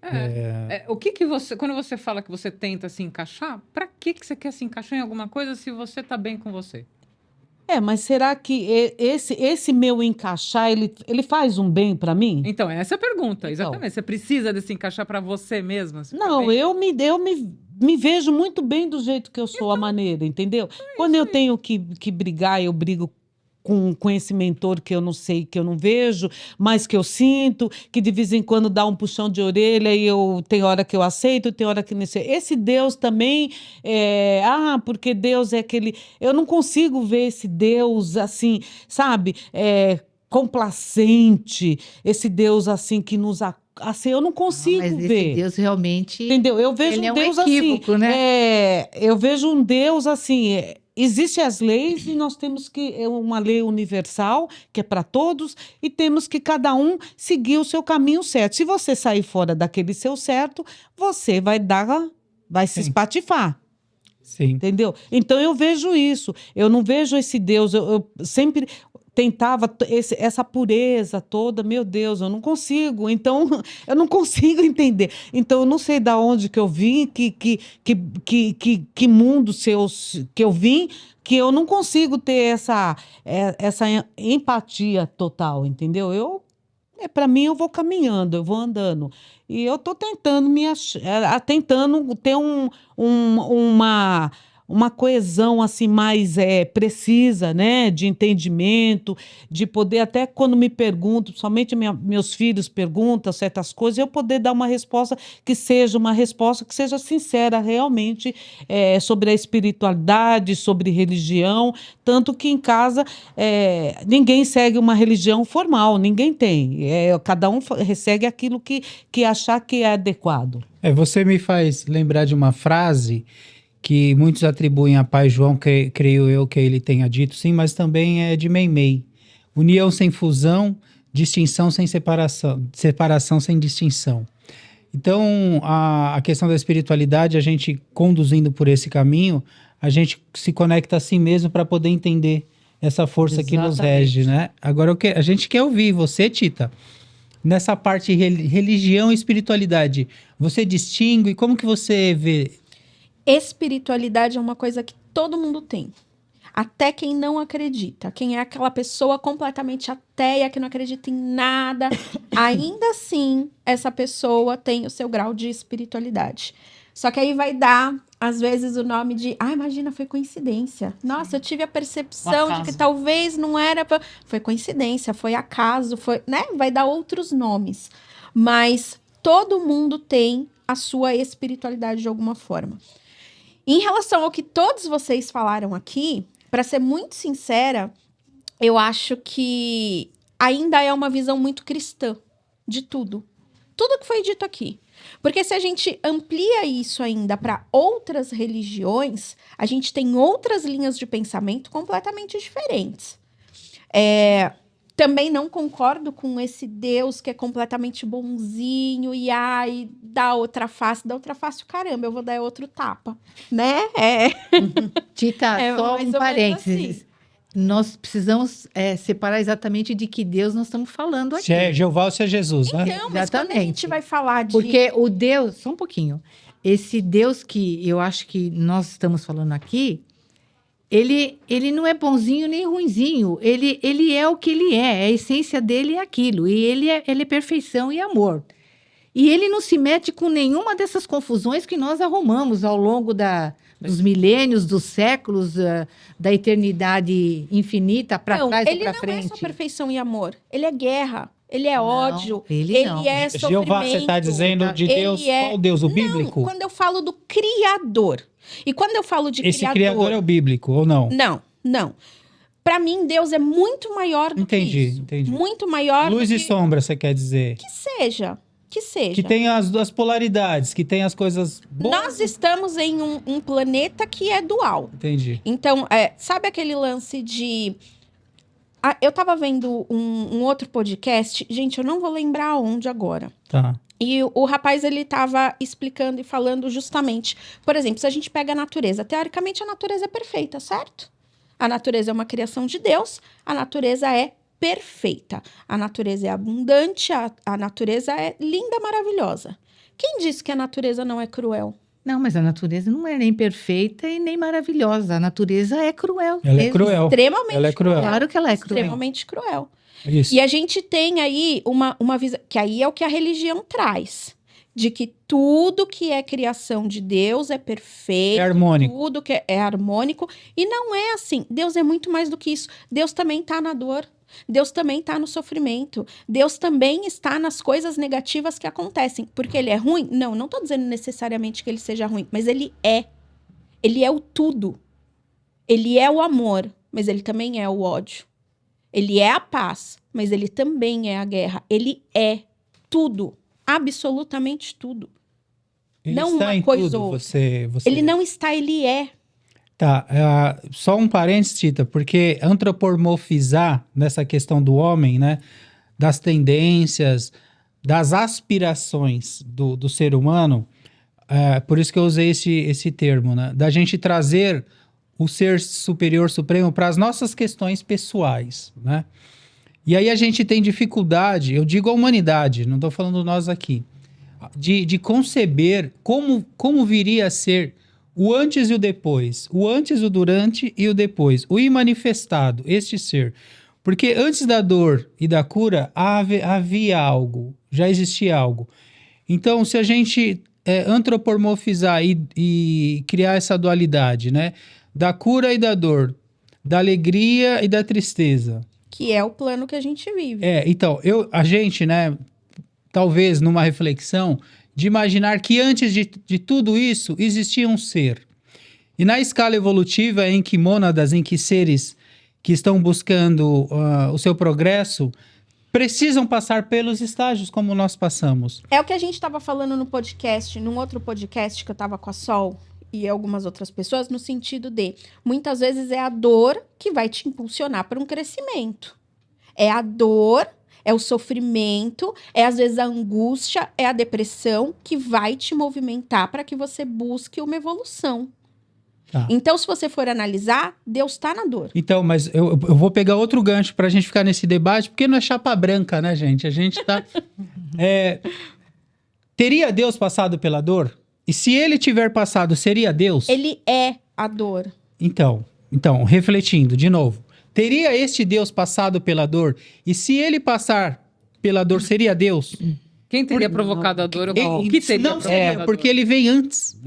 [SPEAKER 1] O que você, quando você fala que você tenta se encaixar, para que você quer se encaixar em alguma coisa se você tá bem com você?
[SPEAKER 5] Mas será que esse meu encaixar, ele faz um bem para mim?
[SPEAKER 1] Então, essa é a pergunta,
[SPEAKER 5] Então.
[SPEAKER 1] exatamente. Você precisa de se encaixar para você mesma? Você
[SPEAKER 5] Não,
[SPEAKER 1] fica bem?
[SPEAKER 5] eu me vejo muito bem do jeito que eu sou, a maneira, entendeu? Quando eu tenho que brigar, eu brigo com esse mentor que eu não sei, que eu não vejo, mas que eu sinto, que de vez em quando dá um puxão de orelha e tem hora que eu aceito, tem hora que não sei. Esse Deus também, porque Deus é aquele... Eu não consigo ver esse Deus assim, sabe? Complacente, esse Deus assim que nos assim, eu não consigo
[SPEAKER 3] Mas
[SPEAKER 5] ver.
[SPEAKER 3] esse Deus realmente...
[SPEAKER 5] Entendeu? Eu vejo
[SPEAKER 3] ele
[SPEAKER 5] um
[SPEAKER 3] é
[SPEAKER 5] Deus
[SPEAKER 3] equívoco,
[SPEAKER 5] assim.
[SPEAKER 3] né?
[SPEAKER 5] Eu vejo um Deus assim. Existem as leis e nós temos que uma lei universal, que é para todos, e temos que cada um seguir o seu caminho certo. Se você sair fora daquele seu certo, você vai se espatifar.
[SPEAKER 2] Sim.
[SPEAKER 5] Entendeu? Então eu vejo isso. Eu não vejo esse Deus. Eu sempre tentava essa pureza toda. Meu Deus, eu não consigo. Então eu não consigo entender. Então eu não sei da onde que eu vim, que mundo que eu vim, que eu não consigo ter essa empatia total, entendeu? Para mim, eu vou caminhando, eu vou andando. E eu estou tentando tentando ter uma coesão assim mais precisa, né, de entendimento, de poder até quando me perguntam, somente meus filhos perguntam certas coisas, eu poder dar uma resposta que seja sincera realmente sobre a espiritualidade, sobre religião, tanto que em casa ninguém segue uma religião formal, ninguém tem, cada um segue aquilo que achar que é adequado.
[SPEAKER 2] Você me faz lembrar de uma frase que muitos atribuem a Pai João, que creio eu que ele tenha dito, sim, mas também é de Meimei. União sem fusão, distinção sem separação, separação sem distinção. Então, a questão da espiritualidade, a gente conduzindo por esse caminho, a gente se conecta a si mesmo para poder entender essa força que nos rege, né? Agora, a gente quer ouvir você, Tita, nessa parte religião e espiritualidade. Você distingue, como que você vê?
[SPEAKER 4] Espiritualidade é uma coisa que todo mundo tem. Até quem não acredita. Quem é aquela pessoa completamente ateia, que não acredita em nada. Ainda assim, essa pessoa tem o seu grau de espiritualidade. Só que aí vai dar, às vezes, o nome de... imagina, foi coincidência. Nossa, eu tive a percepção de que talvez não era... Foi coincidência, foi acaso, foi... né? Vai dar outros nomes. Mas todo mundo tem a sua espiritualidade de alguma forma. Em relação ao que todos vocês falaram aqui, para ser muito sincera, eu acho que ainda é uma visão muito cristã de tudo. Tudo que foi dito aqui. Porque se a gente amplia isso ainda para outras religiões, a gente tem outras linhas de pensamento completamente diferentes. Também não concordo com esse Deus que é completamente bonzinho e dá outra face, caramba, eu vou dar outro tapa, né?
[SPEAKER 3] Tita, só um parênteses. Assim. Nós precisamos separar exatamente de que Deus nós estamos falando aqui.
[SPEAKER 2] Se é Jeová ou se é Jesus, né?
[SPEAKER 4] Então, mas quando a gente vai falar de...
[SPEAKER 3] Porque o Deus, só um pouquinho, esse Deus que eu acho que nós estamos falando aqui, ele não é bonzinho nem ruinzinho, ele é o que ele é, a essência dele é aquilo, e ele é perfeição e amor. E ele não se mete com nenhuma dessas confusões que nós arrumamos ao longo dos milênios, dos séculos, da eternidade infinita, para trás e para frente.
[SPEAKER 4] Ele não é só perfeição e amor, ele é guerra. Ele é ódio,
[SPEAKER 3] ele
[SPEAKER 4] é sofrimento.
[SPEAKER 2] Jeová, você está dizendo de Deus, qual Deus? O bíblico?
[SPEAKER 4] Não, quando eu falo do Criador. E quando eu falo de
[SPEAKER 2] Criador... Esse Criador é o bíblico, ou não?
[SPEAKER 4] Não. Para mim, Deus é muito maior do que isso.
[SPEAKER 2] Entendi.
[SPEAKER 4] Muito maior
[SPEAKER 2] Luz e sombra, você quer dizer?
[SPEAKER 4] Que seja.
[SPEAKER 2] Que tem as duas polaridades, que tem as coisas boas.
[SPEAKER 4] Nós estamos em um planeta que é dual.
[SPEAKER 2] Entendi.
[SPEAKER 4] Então, sabe aquele lance de... eu tava vendo um outro podcast, gente, eu não vou lembrar onde agora.
[SPEAKER 2] Tá.
[SPEAKER 4] E o rapaz, ele tava explicando e falando justamente, por exemplo, se a gente pega a natureza, teoricamente a natureza é perfeita, certo? A natureza é uma criação de Deus, a natureza é perfeita. A natureza é abundante, a natureza é linda, maravilhosa. Quem disse que a natureza não é cruel?
[SPEAKER 3] Não, mas a natureza não é nem perfeita e nem maravilhosa. A natureza é cruel.
[SPEAKER 2] Ela é cruel.
[SPEAKER 4] Extremamente
[SPEAKER 2] ela é cruel.
[SPEAKER 3] Claro que ela é cruel.
[SPEAKER 4] Extremamente cruel.
[SPEAKER 2] Isso.
[SPEAKER 4] E a gente tem aí uma visão, que aí é o que a religião traz, de que tudo que é criação de Deus é perfeito,
[SPEAKER 2] É harmônico.
[SPEAKER 4] tudo que é harmônico, e não é assim. Deus é muito mais do que isso. Deus também está na dor. Deus também está no sofrimento. Deus também está nas coisas negativas que acontecem. Porque ele é ruim? Não estou dizendo necessariamente que ele seja ruim, mas ele é. Ele é o tudo. Ele é o amor, mas ele também é o ódio. Ele é a paz, mas ele também é a guerra. Ele é tudo. Absolutamente tudo.
[SPEAKER 2] Ele
[SPEAKER 4] Não
[SPEAKER 2] está
[SPEAKER 4] uma
[SPEAKER 2] em
[SPEAKER 4] coisa
[SPEAKER 2] tudo,
[SPEAKER 4] ou outra.
[SPEAKER 2] você...
[SPEAKER 4] Ele não está, ele é.
[SPEAKER 2] Tá, só um parênteses, Tita, porque antropomorfizar nessa questão do homem, né, das tendências, das aspirações do ser humano, por isso que eu usei esse termo, né, da gente trazer o ser superior supremo para as nossas questões pessoais, né? E aí a gente tem dificuldade, eu digo a humanidade, não estou falando nós aqui, de conceber como viria a ser o antes e o depois, o antes, o durante e o depois, o imanifestado, este ser. Porque antes da dor e da cura havia algo, já existia algo. Então, se a gente antropomorfizar e criar essa dualidade, né, da cura e da dor, da alegria e da tristeza.
[SPEAKER 4] Que é o plano que a gente vive.
[SPEAKER 2] Então, a gente, né, talvez numa reflexão, de imaginar que antes de tudo isso existia um ser. E na escala evolutiva, em que mônadas, em que seres que estão buscando o seu progresso, precisam passar pelos estágios como nós passamos.
[SPEAKER 4] É o que a gente estava falando no podcast, num outro podcast que eu estava com a Sol e algumas outras pessoas, no sentido de, muitas vezes é a dor que vai te impulsionar para um crescimento. É a dor, é o sofrimento, é às vezes a angústia, é a depressão que vai te movimentar para que você busque uma evolução.
[SPEAKER 2] Tá.
[SPEAKER 4] Então, se você for analisar, Deus está na dor.
[SPEAKER 2] Então, mas eu vou pegar outro gancho para a gente ficar nesse debate, porque não é chapa branca, né, gente? A gente tá... Teria Deus passado pela dor? E se ele tiver passado, seria Deus?
[SPEAKER 4] Ele é a dor.
[SPEAKER 2] Então, refletindo de novo. Teria este Deus passado pela dor? E se ele passar pela dor, seria Deus?
[SPEAKER 1] Quem teria provocado a dor? O que teria
[SPEAKER 2] Não,
[SPEAKER 1] provocado a dor?
[SPEAKER 2] porque ele vem antes.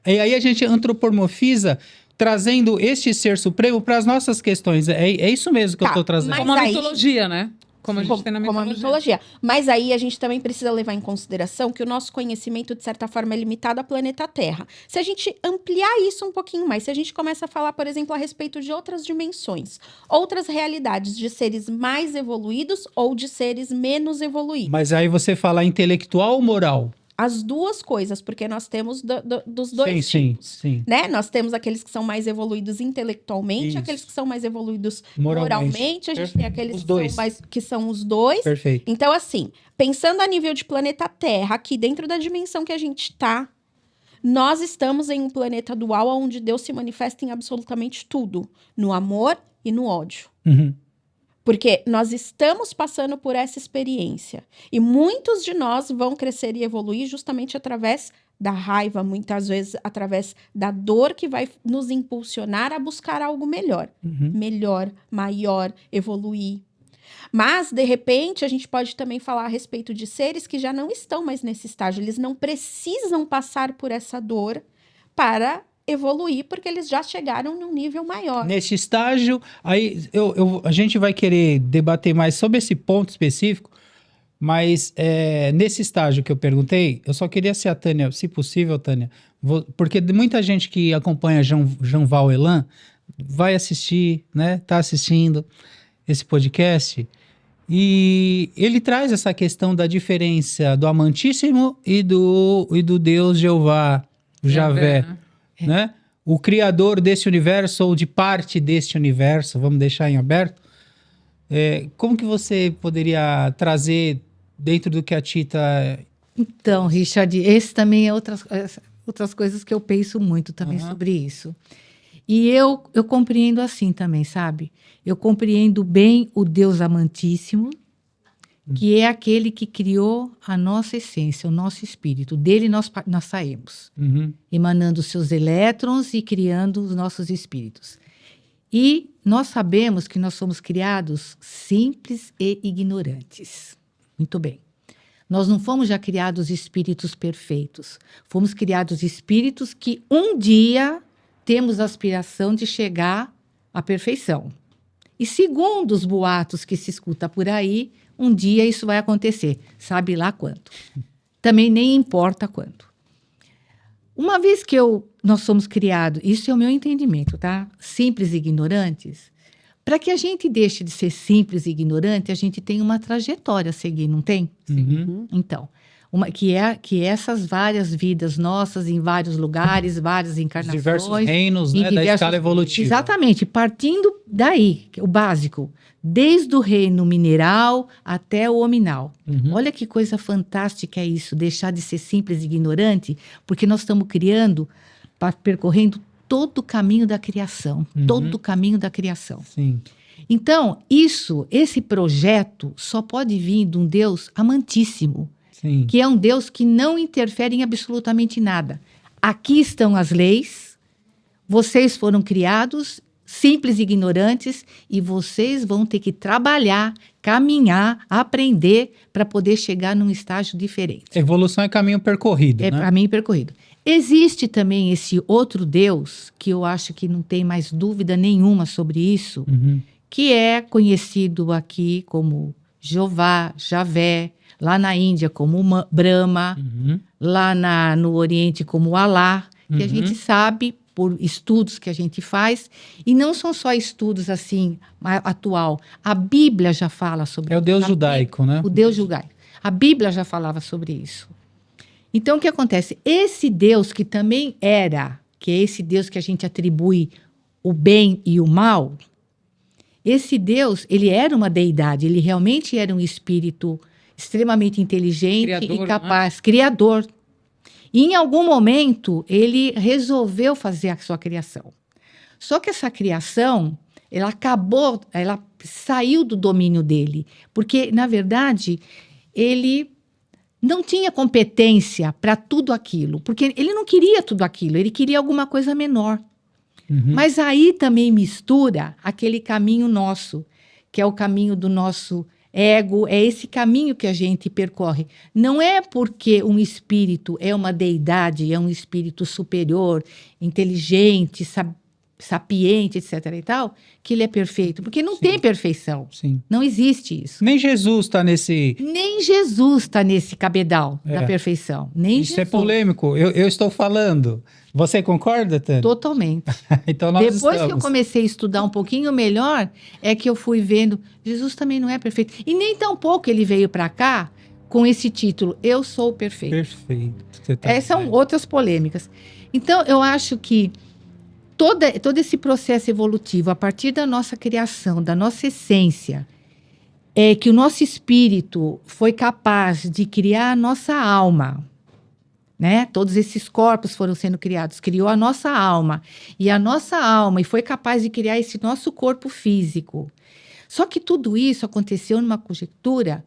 [SPEAKER 2] E aí a gente antropomorfiza, trazendo este ser supremo para as nossas questões. É isso mesmo que eu estou trazendo.
[SPEAKER 4] mas
[SPEAKER 1] Como a
[SPEAKER 4] aí-
[SPEAKER 1] mitologia, né? Como a gente tem na
[SPEAKER 4] Como a
[SPEAKER 1] mitologia.
[SPEAKER 4] mitologia. Mas aí a gente também precisa levar em consideração que o nosso conhecimento, de certa forma, é limitado ao planeta Terra. Se a gente ampliar isso um pouquinho mais, se a gente começa a falar, por exemplo, a respeito de outras dimensões, outras realidades de seres mais evoluídos ou de seres menos evoluídos.
[SPEAKER 2] Mas aí você fala intelectual ou moral?
[SPEAKER 4] As duas coisas, porque nós temos dos dois
[SPEAKER 2] Sim,
[SPEAKER 4] tipos.
[SPEAKER 2] sim.
[SPEAKER 4] Né? Nós temos aqueles que são mais evoluídos intelectualmente,
[SPEAKER 2] Isso.
[SPEAKER 4] aqueles que são mais evoluídos
[SPEAKER 2] Moralmente.
[SPEAKER 4] moralmente, a gente tem aqueles
[SPEAKER 2] Os
[SPEAKER 4] que
[SPEAKER 2] dois.
[SPEAKER 4] que são os dois.
[SPEAKER 2] Perfeito.
[SPEAKER 4] Então, assim, pensando a nível de planeta Terra, aqui dentro da dimensão que a gente tá, nós estamos em um planeta dual onde Deus se manifesta em absolutamente tudo, no amor e no ódio.
[SPEAKER 2] Uhum.
[SPEAKER 4] Porque nós estamos passando por essa experiência. E muitos de nós vão crescer e evoluir justamente através da raiva, muitas vezes através da dor que vai nos impulsionar a buscar algo melhor.
[SPEAKER 2] Uhum.
[SPEAKER 4] Melhor, maior, evoluir. Mas, de repente, a gente pode também falar a respeito de seres que já não estão mais nesse estágio. Eles não precisam passar por essa dor para evoluir, porque eles já chegaram num nível maior.
[SPEAKER 2] Nesse estágio, aí a gente vai querer debater mais sobre esse ponto específico, mas nesse estágio que eu perguntei, eu só queria se a Tânia, se possível, Tânia, porque muita gente que acompanha Jean-Val Elan vai assistir, né, tá assistindo esse podcast, e ele traz essa questão da diferença do Amantíssimo e do Deus Jeová, o Javé, né? O criador desse universo ou de parte deste universo, vamos deixar em aberto. Como que você poderia trazer dentro do que a Tita...
[SPEAKER 3] Então, Richard, esse também é outras coisas que eu penso muito também sobre isso. E eu compreendo assim também, sabe? Eu compreendo bem o Deus Amantíssimo, que é aquele que criou a nossa essência, o nosso espírito. Dele nós saímos, emanando os seus elétrons e criando os nossos espíritos. E nós sabemos que nós somos criados simples e ignorantes. Muito bem. Nós não fomos já criados espíritos perfeitos. Fomos criados espíritos que um dia temos a aspiração de chegar à perfeição. E segundo os boatos que se escuta por aí, um dia isso vai acontecer. Sabe lá quando. Também nem importa quando. Uma vez que nós somos criados, isso é o meu entendimento, tá? Simples e ignorantes. Para que a gente deixe de ser simples e ignorante, a gente tem uma trajetória a seguir, não tem?
[SPEAKER 2] Uhum.
[SPEAKER 3] Então, que essas várias vidas nossas em vários lugares, várias
[SPEAKER 2] Os
[SPEAKER 3] encarnações.
[SPEAKER 2] diversos reinos,
[SPEAKER 3] em
[SPEAKER 2] né, da
[SPEAKER 3] diversos-
[SPEAKER 2] escala evolutiva.
[SPEAKER 3] Exatamente, partindo daí, o básico, desde o reino mineral até o hominal.
[SPEAKER 2] Uhum.
[SPEAKER 3] Olha que coisa fantástica é isso, deixar de ser simples e ignorante, porque nós estamos percorrendo todo o caminho da criação, todo o caminho da criação.
[SPEAKER 2] Sim.
[SPEAKER 3] Então, esse projeto só pode vir de um Deus amantíssimo,
[SPEAKER 2] Sim.
[SPEAKER 3] que é um Deus que não interfere em absolutamente nada. Aqui estão as leis, vocês foram criados simples e ignorantes e vocês vão ter que trabalhar, caminhar, aprender para poder chegar num estágio diferente.
[SPEAKER 2] Evolução é caminho percorrido,
[SPEAKER 3] É
[SPEAKER 2] né?
[SPEAKER 3] para mim percorrido. Existe também esse outro Deus, que eu acho que não tem mais dúvida nenhuma sobre isso,
[SPEAKER 2] Uhum.
[SPEAKER 3] que é conhecido aqui como Jeová, Javé, lá na Índia como Brahma,
[SPEAKER 2] Uhum.
[SPEAKER 3] lá no Oriente como Alá, que a
[SPEAKER 2] Uhum.
[SPEAKER 3] gente sabe por estudos que a gente faz, e não são só estudos assim, atual. A Bíblia já fala sobre
[SPEAKER 2] É o Deus
[SPEAKER 3] isso.
[SPEAKER 2] judaico, né?
[SPEAKER 3] O Deus judaico. A Bíblia já falava sobre isso. Então, o que acontece? Esse Deus que também que é esse Deus que a gente atribui o bem e o mal, esse Deus, ele era uma deidade, ele realmente era um espírito extremamente inteligente
[SPEAKER 1] Criador,
[SPEAKER 3] e capaz, criador. E em algum momento, ele resolveu fazer a sua criação. Só que essa criação, ela saiu do domínio dele, porque, na verdade, ele não tinha competência para tudo aquilo, porque ele não queria tudo aquilo, ele queria alguma coisa menor.
[SPEAKER 2] Uhum.
[SPEAKER 3] Mas aí também mistura aquele caminho nosso, que é o caminho do nosso ego, é esse caminho que a gente percorre. Não é porque um espírito é uma deidade, é um espírito superior, inteligente, sapiente, etc. e tal, que ele é perfeito, porque não
[SPEAKER 2] Sim.
[SPEAKER 3] tem perfeição.
[SPEAKER 2] Sim.
[SPEAKER 3] Não existe isso.
[SPEAKER 2] Nem Jesus está nesse...
[SPEAKER 3] Nem Jesus está nesse cabedal da
[SPEAKER 2] É.
[SPEAKER 3] perfeição. Nem
[SPEAKER 2] Isso
[SPEAKER 3] Jesus.
[SPEAKER 2] é polêmico. Eu estou falando. Você concorda, Tânia?
[SPEAKER 3] Totalmente.
[SPEAKER 2] Então nós
[SPEAKER 3] Depois que eu
[SPEAKER 2] estamos.
[SPEAKER 3] comecei a estudar um pouquinho melhor, é que eu fui vendo, Jesus também não é perfeito. E nem tão pouco ele veio para cá com esse título, Eu Sou Perfeito.
[SPEAKER 2] Perfeito. Você tá
[SPEAKER 3] Essas são
[SPEAKER 2] dizendo.
[SPEAKER 3] outras polêmicas. Então, eu acho que todo esse processo evolutivo, a partir da nossa criação, da nossa essência, é que o nosso espírito foi capaz de criar a nossa alma, né? Todos esses corpos foram sendo criados, criou a nossa alma. E a nossa alma, e foi capaz de criar esse nosso corpo físico. Só que tudo isso aconteceu numa conjectura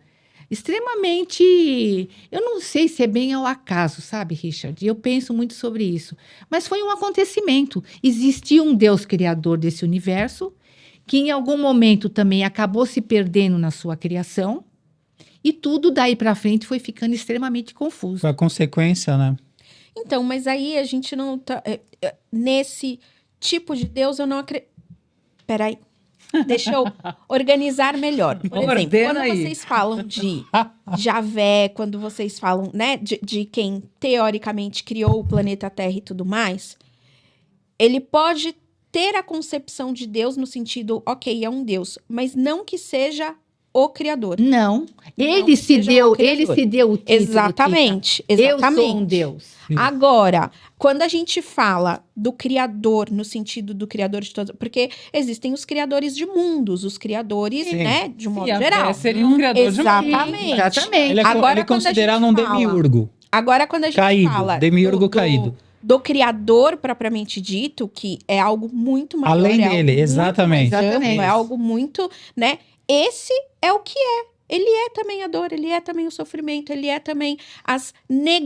[SPEAKER 3] extremamente... Eu não sei se é bem ao acaso, sabe, Richard? Eu penso muito sobre isso. Mas foi um acontecimento. Existia um Deus criador desse universo, que em algum momento também acabou se perdendo na sua criação, e tudo daí para frente foi ficando extremamente confuso.
[SPEAKER 2] Foi a consequência, né?
[SPEAKER 4] Então, mas aí a gente não tá... nesse tipo de Deus, eu não acredito... Peraí. Deixa eu organizar melhor. Por exemplo,
[SPEAKER 1] Ordena
[SPEAKER 4] quando
[SPEAKER 1] aí.
[SPEAKER 4] vocês falam de Javé, quando vocês falam, né, de quem teoricamente criou o planeta Terra e tudo mais, ele pode ter a concepção de Deus no sentido, ok, é um Deus, mas não que seja o criador.
[SPEAKER 3] Não, ele
[SPEAKER 4] que
[SPEAKER 3] se
[SPEAKER 4] seja um
[SPEAKER 3] deu,
[SPEAKER 4] criador.
[SPEAKER 3] ele se deu o título.
[SPEAKER 4] Exatamente,
[SPEAKER 3] Tita.
[SPEAKER 4] exatamente.
[SPEAKER 3] Eu sou um Deus.
[SPEAKER 4] Agora, quando a gente fala do criador, no sentido do criador de todos, porque existem os criadores de mundos, os criadores,
[SPEAKER 2] Sim.
[SPEAKER 4] né, de um modo
[SPEAKER 1] Yahvé
[SPEAKER 4] geral.
[SPEAKER 1] seria um criador de
[SPEAKER 4] Exatamente.
[SPEAKER 1] mundo.
[SPEAKER 3] Exatamente.
[SPEAKER 2] Ele é,
[SPEAKER 4] Agora,
[SPEAKER 2] ele é
[SPEAKER 4] quando a
[SPEAKER 2] considerado
[SPEAKER 4] gente
[SPEAKER 2] um
[SPEAKER 4] fala-
[SPEAKER 2] demiurgo.
[SPEAKER 4] Agora, quando a gente
[SPEAKER 2] Caído,
[SPEAKER 4] fala
[SPEAKER 2] demiurgo caído.
[SPEAKER 4] do criador propriamente dito, que é algo muito maior.
[SPEAKER 2] Além
[SPEAKER 4] é algo
[SPEAKER 2] dele,
[SPEAKER 4] muito
[SPEAKER 2] exatamente.
[SPEAKER 4] mais amplo,
[SPEAKER 3] Exatamente.
[SPEAKER 4] é algo muito, né? Esse é o que é. Ele é também a dor, ele é também o sofrimento, ele é também as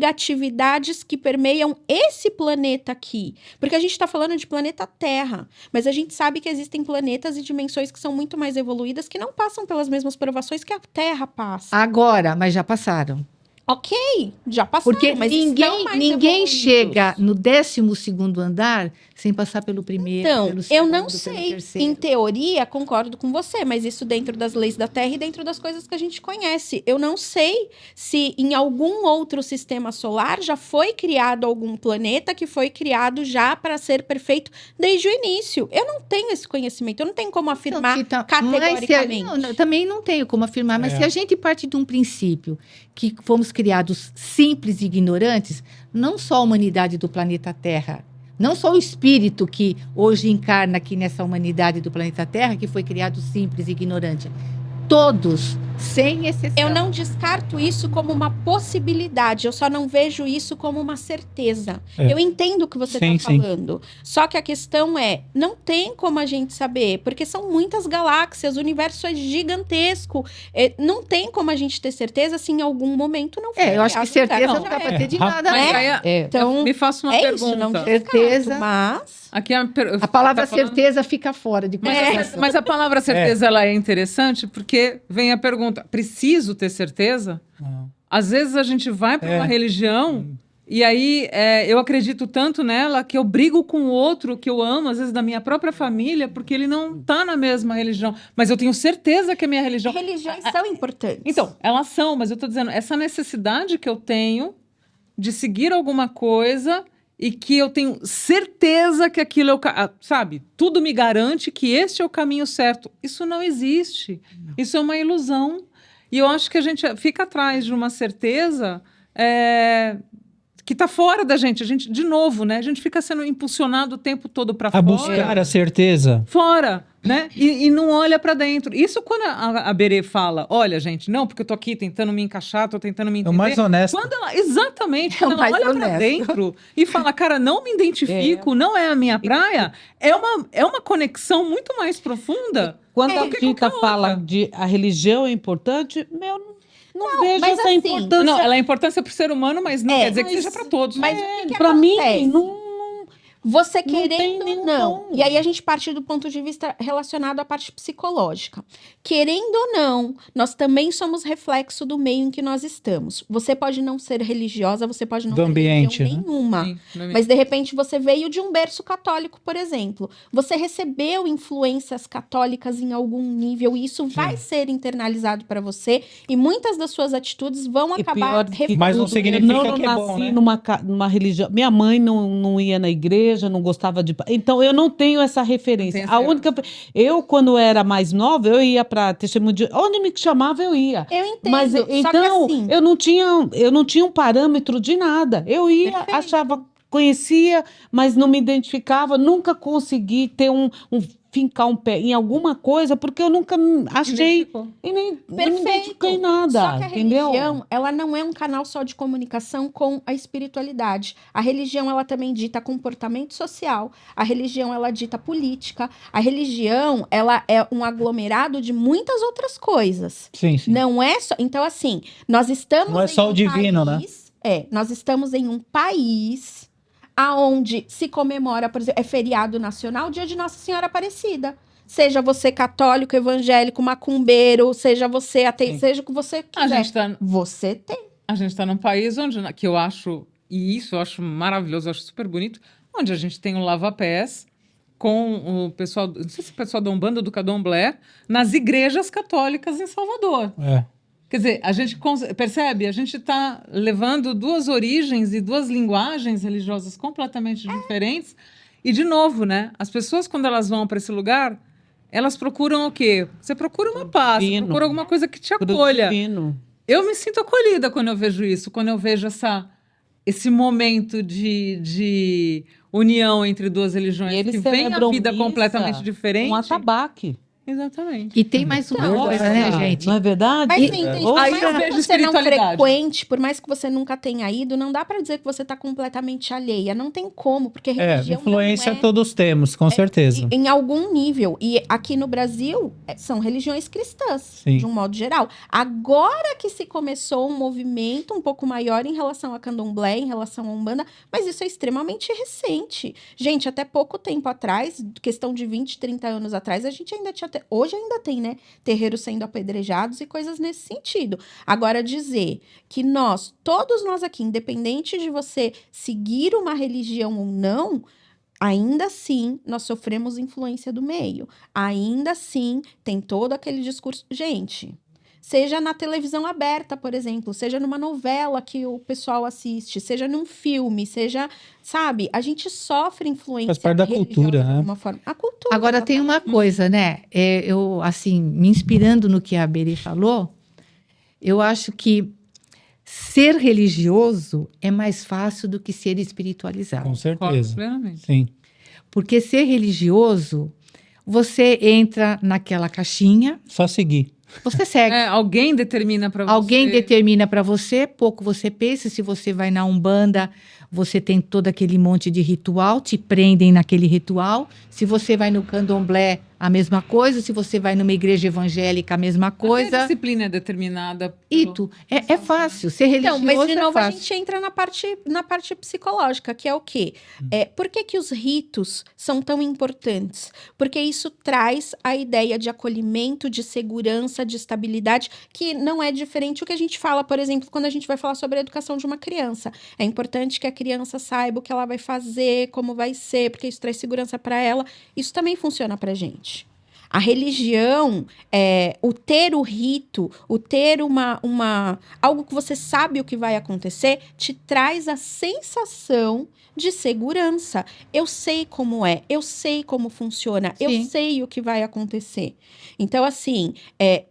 [SPEAKER 4] negatividades que permeiam esse planeta aqui. Porque a gente está falando de planeta Terra, mas a gente sabe que existem planetas e dimensões que são muito mais evoluídas, que não passam pelas mesmas provações que a Terra passa.
[SPEAKER 3] Agora, mas já passaram.
[SPEAKER 4] Ok, já passou,
[SPEAKER 3] Porque
[SPEAKER 4] mas estão mais
[SPEAKER 3] ninguém
[SPEAKER 4] evoluídos.
[SPEAKER 3] chega no 12º andar sem passar pelo primeiro,
[SPEAKER 4] Então,
[SPEAKER 3] pelo
[SPEAKER 4] eu
[SPEAKER 3] segundo,
[SPEAKER 4] não
[SPEAKER 3] pelo
[SPEAKER 4] sei.
[SPEAKER 3] terceiro.
[SPEAKER 4] Em teoria, concordo com você, mas isso dentro das leis da Terra e dentro das coisas que a gente conhece. Eu não sei se em algum outro sistema solar já foi criado algum planeta que foi criado já para ser perfeito desde o início. Eu não tenho esse conhecimento, eu não tenho como afirmar
[SPEAKER 3] Então,
[SPEAKER 4] categoricamente.
[SPEAKER 3] também não tenho como afirmar, mas
[SPEAKER 2] É.
[SPEAKER 3] se a gente parte de um princípio que fomos criados simples e ignorantes, não só a humanidade do planeta Terra, não só o espírito que hoje encarna aqui nessa humanidade do planeta Terra, que foi criado simples e ignorante, todos, sem exceção.
[SPEAKER 4] Eu não descarto isso como uma possibilidade, eu só não vejo isso como uma certeza.
[SPEAKER 2] É.
[SPEAKER 4] Eu entendo o que você
[SPEAKER 2] Sim,
[SPEAKER 4] está
[SPEAKER 2] sim.
[SPEAKER 4] falando. Só que a questão é, não tem como a gente saber, porque são muitas galáxias, o universo é gigantesco. Não tem como a gente ter certeza se em algum momento não foi
[SPEAKER 3] Eu acho que
[SPEAKER 4] criado,
[SPEAKER 3] certeza
[SPEAKER 4] cara.
[SPEAKER 3] não dá para
[SPEAKER 2] É.
[SPEAKER 3] ter de nada,
[SPEAKER 1] Mas
[SPEAKER 3] né?
[SPEAKER 1] aí,
[SPEAKER 5] É.
[SPEAKER 4] Então,
[SPEAKER 1] me faça uma
[SPEAKER 4] é
[SPEAKER 1] pergunta.
[SPEAKER 4] isso, não descarto,
[SPEAKER 3] Certeza.
[SPEAKER 4] mas...
[SPEAKER 1] Aqui
[SPEAKER 3] A palavra
[SPEAKER 1] tá falando-
[SPEAKER 3] certeza fica fora de
[SPEAKER 1] Mas,
[SPEAKER 3] conversa.
[SPEAKER 1] mas a palavra certeza ela é interessante porque vem a pergunta: preciso ter certeza?
[SPEAKER 2] Não.
[SPEAKER 1] Às vezes a gente vai para uma religião e aí eu acredito tanto nela que eu brigo com o outro que eu amo, às vezes da minha própria família, porque ele não está na mesma religião. Mas eu tenho certeza que a minha religião.
[SPEAKER 4] Religiões são importantes.
[SPEAKER 1] Então, elas são, mas eu estou dizendo, essa necessidade que eu tenho de seguir alguma coisa e que eu tenho certeza que aquilo é o sabe? Tudo me garante que este é o caminho certo. Isso não existe. Isso é uma ilusão. E eu acho que a gente fica atrás de uma certeza que está fora da gente. A gente, de novo, né? A gente fica sendo impulsionado o tempo todo para
[SPEAKER 2] A
[SPEAKER 1] fora.
[SPEAKER 2] buscar a certeza.
[SPEAKER 1] Fora, né? E não olha para dentro. Isso quando a Berê fala, olha, gente, não, porque eu tô aqui tentando me encaixar, tô tentando me
[SPEAKER 2] É
[SPEAKER 1] entender.
[SPEAKER 2] o mais honesto.
[SPEAKER 1] Quando ela, exatamente,
[SPEAKER 3] É o
[SPEAKER 1] quando ela
[SPEAKER 3] mais
[SPEAKER 1] olha para
[SPEAKER 3] honesto.
[SPEAKER 1] dentro e fala, cara, não me identifico, não é a minha praia, é uma conexão muito mais profunda.
[SPEAKER 5] Quando a
[SPEAKER 1] do que
[SPEAKER 5] Rita
[SPEAKER 1] qualquer
[SPEAKER 5] fala
[SPEAKER 1] outra.
[SPEAKER 5] de a religião é importante, não vejo
[SPEAKER 4] mas
[SPEAKER 5] essa
[SPEAKER 4] assim,
[SPEAKER 5] importância.
[SPEAKER 1] Não, ela é importância para o ser humano, mas não quer dizer que
[SPEAKER 5] mas-
[SPEAKER 1] seja para todos.
[SPEAKER 4] Mas o que
[SPEAKER 5] Para mim,
[SPEAKER 4] acontece?
[SPEAKER 5] não.
[SPEAKER 4] Você
[SPEAKER 5] Não tem
[SPEAKER 4] querendo ou
[SPEAKER 5] nenhum
[SPEAKER 4] não.
[SPEAKER 5] tom.
[SPEAKER 4] E aí a gente parte do ponto de vista relacionado à parte psicológica. Querendo ou não, nós também somos reflexo do meio em que nós estamos. Você pode não ser religiosa, você pode não
[SPEAKER 2] Do
[SPEAKER 4] ter
[SPEAKER 2] ambiente,
[SPEAKER 4] religião
[SPEAKER 2] né?
[SPEAKER 4] nenhuma.
[SPEAKER 1] Sim, não é
[SPEAKER 4] Mas de repente você veio de um berço católico, por exemplo. Você recebeu influências católicas em algum nível e isso vai ser internalizado para você e muitas das suas atitudes vão
[SPEAKER 5] E
[SPEAKER 4] acabar
[SPEAKER 5] pior que
[SPEAKER 2] Mas não
[SPEAKER 5] tudo,
[SPEAKER 2] significa
[SPEAKER 5] eu não
[SPEAKER 2] que é
[SPEAKER 5] nasci
[SPEAKER 2] bom, né?
[SPEAKER 5] numa religião. Minha mãe não ia na igreja, não gostava de. Então eu não tenho essa referência.
[SPEAKER 1] Não tem essa
[SPEAKER 5] Eu, quando era mais nova, eu ia para testemunho de. Onde me chamava, eu ia.
[SPEAKER 4] Eu entendo.
[SPEAKER 5] Mas
[SPEAKER 4] só que
[SPEAKER 5] então
[SPEAKER 4] assim,
[SPEAKER 5] eu não tinha um parâmetro de nada. Eu ia,
[SPEAKER 4] Perfeito.
[SPEAKER 5] achava, conhecia, mas não me identificava, nunca consegui ter fincar um pé em alguma coisa, porque eu nunca achei
[SPEAKER 1] Identificou.
[SPEAKER 5] e nem não me
[SPEAKER 4] Perfeito.
[SPEAKER 5] identifiquei em nada,
[SPEAKER 4] Só que a
[SPEAKER 5] entendeu?
[SPEAKER 4] religião, ela não é um canal só de comunicação com a espiritualidade. A religião, ela também dita comportamento social. A religião, ela dita política. A religião, ela é um aglomerado de muitas outras coisas.
[SPEAKER 2] Sim, sim.
[SPEAKER 4] Não é só... Então, assim, nós estamos
[SPEAKER 2] Não é
[SPEAKER 4] em
[SPEAKER 2] só o divino, né?
[SPEAKER 4] país, nós estamos em um país aonde se comemora, por exemplo, é feriado nacional, o dia de Nossa Senhora Aparecida. Seja você católico, evangélico, macumbeiro, seja você ateu,
[SPEAKER 2] Sim.
[SPEAKER 4] seja o que você
[SPEAKER 1] A
[SPEAKER 4] quiser.
[SPEAKER 1] gente tá
[SPEAKER 4] Você tem.
[SPEAKER 1] A gente está num país onde, que eu acho, e isso eu acho maravilhoso, eu acho super bonito, onde a gente tem um lava-pés com o pessoal, não sei se é o pessoal da Umbanda ou do Candomblé, nas igrejas católicas em Salvador.
[SPEAKER 2] É.
[SPEAKER 1] Quer dizer, a gente percebe, a gente está levando duas origens e duas linguagens religiosas completamente diferentes. E, de novo, né? As pessoas, quando elas vão para esse lugar, elas procuram o quê? Você procura uma paz, você
[SPEAKER 5] Divino.
[SPEAKER 1] procura alguma coisa que te
[SPEAKER 5] Pro
[SPEAKER 1] acolha.
[SPEAKER 5] divino.
[SPEAKER 1] Eu me sinto acolhida quando eu vejo isso, quando eu vejo esse momento de união entre duas religiões,
[SPEAKER 5] E eles
[SPEAKER 1] que vem a
[SPEAKER 5] celebram
[SPEAKER 1] vida
[SPEAKER 5] missa
[SPEAKER 1] completamente diferente.
[SPEAKER 5] Um atabaque.
[SPEAKER 1] Exatamente.
[SPEAKER 3] E tem mais uma
[SPEAKER 4] Então,
[SPEAKER 3] coisa, né, gente?
[SPEAKER 5] Não é verdade?
[SPEAKER 4] Mas sim, tem, por
[SPEAKER 1] Aí
[SPEAKER 4] mais
[SPEAKER 1] eu
[SPEAKER 4] que
[SPEAKER 1] vejo
[SPEAKER 4] você não
[SPEAKER 1] espiritualidade.
[SPEAKER 4] frequente, por mais que você nunca tenha ido, não dá pra dizer que você tá completamente alheia. Não tem como, porque religião
[SPEAKER 2] Influência
[SPEAKER 4] não é...
[SPEAKER 2] todos temos, com certeza.
[SPEAKER 4] Em algum nível. E aqui no Brasil, são religiões cristãs,
[SPEAKER 2] Sim.
[SPEAKER 4] de um modo geral. Agora que se começou um movimento um pouco maior em relação a Candomblé, em relação a Umbanda, mas isso é extremamente recente. Gente, até pouco tempo atrás, questão de 20, 30 anos atrás, a gente ainda tinha hoje ainda tem, né? Terreiros sendo apedrejados e coisas nesse sentido. Agora, dizer que todos nós aqui, independente de você seguir uma religião ou não, ainda assim, nós sofremos influência do meio. Ainda assim, tem todo aquele discurso. Gente, seja na televisão aberta, por exemplo, seja numa novela que o pessoal assiste, seja num filme, seja, sabe? A gente sofre influência.
[SPEAKER 2] Faz parte da cultura,
[SPEAKER 4] de
[SPEAKER 2] né?
[SPEAKER 4] alguma forma. A cultura.
[SPEAKER 3] Agora, tem uma coisa, né? Eu, assim, me inspirando no que a Beri falou, eu acho que ser religioso é mais fácil do que ser espiritualizado.
[SPEAKER 2] Com
[SPEAKER 1] Concordo
[SPEAKER 2] certeza.
[SPEAKER 1] plenamente.
[SPEAKER 2] Sim.
[SPEAKER 3] Porque ser religioso, você entra naquela caixinha,
[SPEAKER 2] Só seguir.
[SPEAKER 3] você segue.
[SPEAKER 1] Alguém determina para você.
[SPEAKER 3] Alguém determina para você, pouco você pensa. Se você vai na Umbanda, você tem todo aquele monte de ritual, te prendem naquele ritual. Se você vai no Candomblé, a mesma coisa. Se você vai numa igreja evangélica, a mesma
[SPEAKER 1] Até a
[SPEAKER 3] coisa.
[SPEAKER 1] disciplina é determinada.
[SPEAKER 3] Ito, é fácil. Ser religioso
[SPEAKER 4] Então, mas de novo
[SPEAKER 3] é
[SPEAKER 4] a
[SPEAKER 3] fácil.
[SPEAKER 4] gente entra na parte psicológica, que é o quê? Por que os ritos são tão importantes? Porque isso traz a ideia de acolhimento, de segurança, de estabilidade, que não é diferente do que a gente fala, por exemplo, quando a gente vai falar sobre a educação de uma criança. É importante que a criança saiba o que ela vai fazer, como vai ser, porque isso traz segurança para ela. Isso também funciona pra gente. A religião, o ter o rito, o ter algo que você sabe o que vai acontecer, te traz a sensação de segurança. Eu sei como é, eu sei como funciona, eu
[SPEAKER 3] Sim.
[SPEAKER 4] sei o que vai acontecer. Então, assim,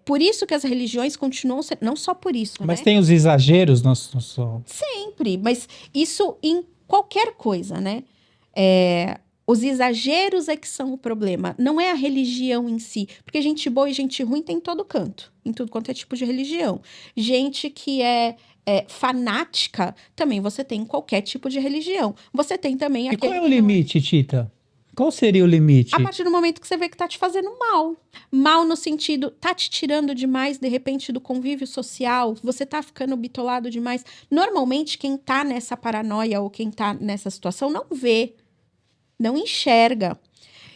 [SPEAKER 4] por isso que as religiões continuam sendo, não só por isso,
[SPEAKER 2] Mas
[SPEAKER 4] né?
[SPEAKER 2] tem os exageros
[SPEAKER 4] Sempre, mas isso em qualquer coisa, né? Os exageros é que são o problema, não é a religião em si. Porque gente boa e gente ruim tem em todo canto, em tudo quanto é tipo de religião. Gente que é fanática, também você tem em qualquer tipo de religião. Você tem também
[SPEAKER 2] E
[SPEAKER 4] aquele...
[SPEAKER 2] qual é o limite, Tita? Qual seria o limite?
[SPEAKER 4] A partir do momento que você vê que tá te fazendo mal. Mal no sentido, tá te tirando demais, de repente, do convívio social, você tá ficando bitolado demais. Normalmente, quem tá nessa paranoia ou quem tá nessa situação não vê, não enxerga.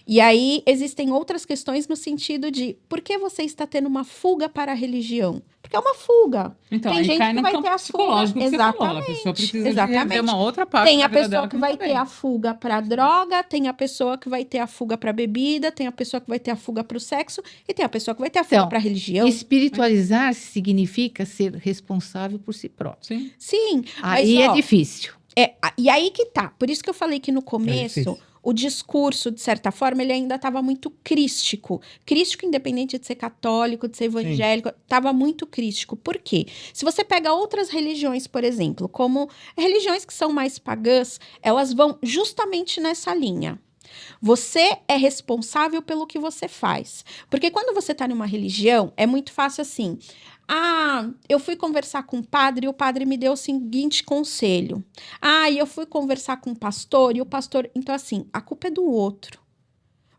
[SPEAKER 4] E aí, existem outras questões no sentido de por que você está tendo uma fuga para a religião? Porque é uma fuga.
[SPEAKER 1] Então,
[SPEAKER 4] Tem
[SPEAKER 1] aí
[SPEAKER 4] gente
[SPEAKER 1] cai
[SPEAKER 4] que
[SPEAKER 1] no
[SPEAKER 4] vai
[SPEAKER 1] campo
[SPEAKER 4] ter a
[SPEAKER 1] psicológico
[SPEAKER 4] fuga.
[SPEAKER 1] que você falou. A pessoa precisa de rever uma outra parte
[SPEAKER 4] Tem
[SPEAKER 1] da
[SPEAKER 4] a
[SPEAKER 1] vida
[SPEAKER 4] pessoa
[SPEAKER 1] dela
[SPEAKER 4] que
[SPEAKER 1] não
[SPEAKER 4] vai
[SPEAKER 1] tá
[SPEAKER 4] ter
[SPEAKER 1] bem.
[SPEAKER 4] a fuga para droga, tem a pessoa que vai ter a fuga para bebida, tem a pessoa que vai ter a fuga para o sexo e tem a pessoa que vai ter a fuga
[SPEAKER 3] Então,
[SPEAKER 4] para a religião.
[SPEAKER 3] Espiritualizar significa ser responsável por si próprio.
[SPEAKER 1] Sim.
[SPEAKER 4] Sim,
[SPEAKER 3] Aí
[SPEAKER 4] mas,
[SPEAKER 3] é
[SPEAKER 4] ó,
[SPEAKER 3] difícil.
[SPEAKER 4] E aí que tá. Por isso que eu falei que no começo,
[SPEAKER 2] difícil.
[SPEAKER 4] o discurso, de certa forma, ele ainda estava muito crístico. Crístico, independente de ser católico, de ser evangélico, estava muito crístico. Por quê? Se você pega outras religiões, por exemplo, como religiões que são mais pagãs, elas vão justamente nessa linha. Você é responsável pelo que você faz. Porque quando você está numa religião, é muito fácil assim. Eu fui conversar com o padre e o padre me deu o seguinte conselho. E eu fui conversar com o pastor e o pastor... Então, assim, a culpa é do outro.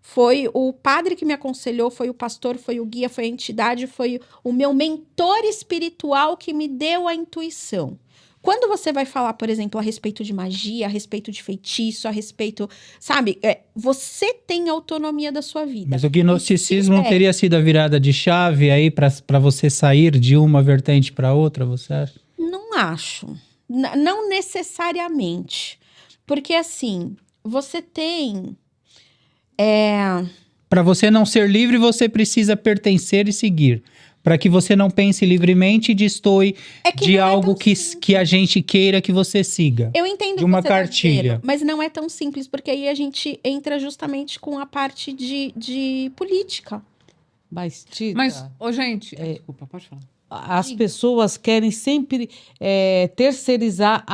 [SPEAKER 4] Foi o padre que me aconselhou, foi o pastor, foi o guia, foi a entidade, foi o meu mentor espiritual que me deu a intuição. Quando você vai falar, por exemplo, a respeito de magia, a respeito de feitiço, a respeito, sabe? Você tem autonomia da sua vida.
[SPEAKER 2] Mas o gnosticismo não
[SPEAKER 4] É.
[SPEAKER 2] teria sido a virada de chave aí para você sair de uma vertente para outra, você acha?
[SPEAKER 4] Não acho. Não necessariamente. Porque, assim, você tem...
[SPEAKER 2] Para você não ser livre, você precisa pertencer e seguir. Para que você não pense livremente e destoie
[SPEAKER 4] que
[SPEAKER 2] de
[SPEAKER 4] não é
[SPEAKER 2] algo
[SPEAKER 4] tão
[SPEAKER 2] que
[SPEAKER 4] simples.
[SPEAKER 2] a gente queira que você siga.
[SPEAKER 4] Eu entendo
[SPEAKER 2] De
[SPEAKER 4] o
[SPEAKER 2] uma
[SPEAKER 4] que você tá
[SPEAKER 2] cartilha.
[SPEAKER 4] dizendo, mas não é tão simples, porque aí a gente entra justamente com a parte de política.
[SPEAKER 5] Mas, Tita,
[SPEAKER 1] Mas, gente, desculpa, pode falar.
[SPEAKER 5] as pessoas querem sempre terceirizar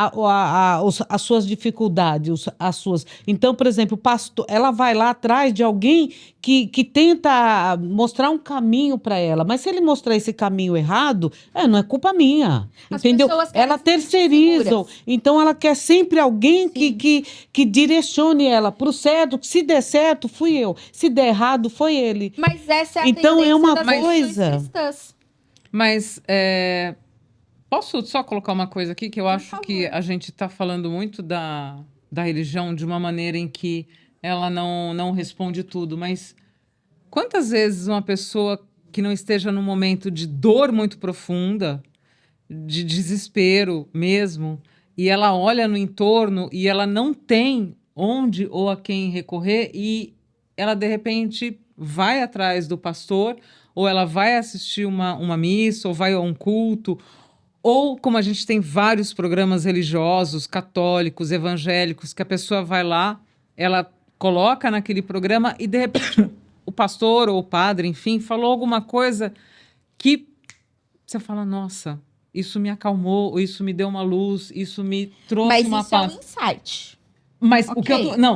[SPEAKER 5] as suas dificuldades, as suas. Então, por exemplo, o pastor, ela vai lá atrás de alguém que tenta mostrar um caminho para ela, mas se ele mostrar esse caminho errado, não é culpa minha,
[SPEAKER 4] As
[SPEAKER 5] entendeu?
[SPEAKER 4] pessoas querem
[SPEAKER 5] Ela
[SPEAKER 4] se sentir
[SPEAKER 5] terceirizam,
[SPEAKER 4] seguras.
[SPEAKER 5] então ela quer sempre alguém que direcione ela para o certo. Se der certo, fui eu. Se der errado, foi ele.
[SPEAKER 4] Mas essa é a
[SPEAKER 5] Então, é
[SPEAKER 4] tendência
[SPEAKER 5] uma
[SPEAKER 4] das religiões
[SPEAKER 5] coisa-
[SPEAKER 4] cristãs.
[SPEAKER 1] Mas posso só colocar uma coisa aqui que eu acho
[SPEAKER 4] favor.
[SPEAKER 1] que a gente está falando muito da religião de uma maneira em que ela não responde tudo, mas quantas vezes uma pessoa que não esteja num momento de dor muito profunda, de desespero mesmo, e ela olha no entorno e ela não tem onde ou a quem recorrer, e ela, de repente, vai atrás do pastor, ou ela vai assistir uma missa, ou vai a um culto, ou como a gente tem vários programas religiosos, católicos, evangélicos, que a pessoa vai lá, ela coloca naquele programa e, de repente, o pastor ou o padre, enfim, falou alguma coisa que você fala, nossa, isso me acalmou, ou isso me deu uma luz, isso me trouxe
[SPEAKER 4] Mas
[SPEAKER 1] uma
[SPEAKER 4] isso é um
[SPEAKER 1] paz.
[SPEAKER 4] insight.
[SPEAKER 1] Mas
[SPEAKER 4] Ok.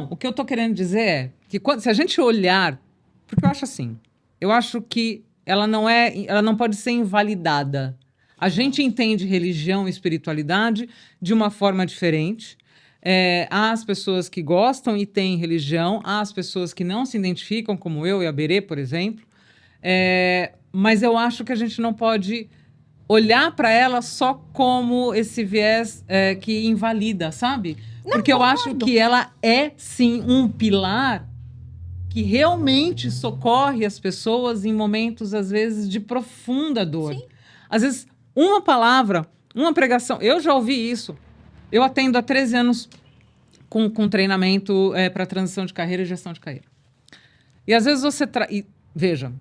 [SPEAKER 1] o que eu tô querendo dizer é que se a gente olhar, porque eu acho assim, eu acho que ela não pode ser invalidada. A gente entende religião e espiritualidade de uma forma diferente. Há as pessoas que gostam e têm religião, há as pessoas que não se identificam, como eu e a Berê, por exemplo. Mas eu acho que a gente não pode olhar para ela só como esse viés que invalida, sabe? Porque eu acho que ela é, sim, um pilar que realmente socorre as pessoas em momentos, às vezes, de profunda dor.
[SPEAKER 4] Sim.
[SPEAKER 1] Às vezes, uma palavra, uma pregação. Eu já ouvi isso. Eu atendo há 13 anos com treinamento para transição de carreira e gestão de carreira. E às vezes você... Veja,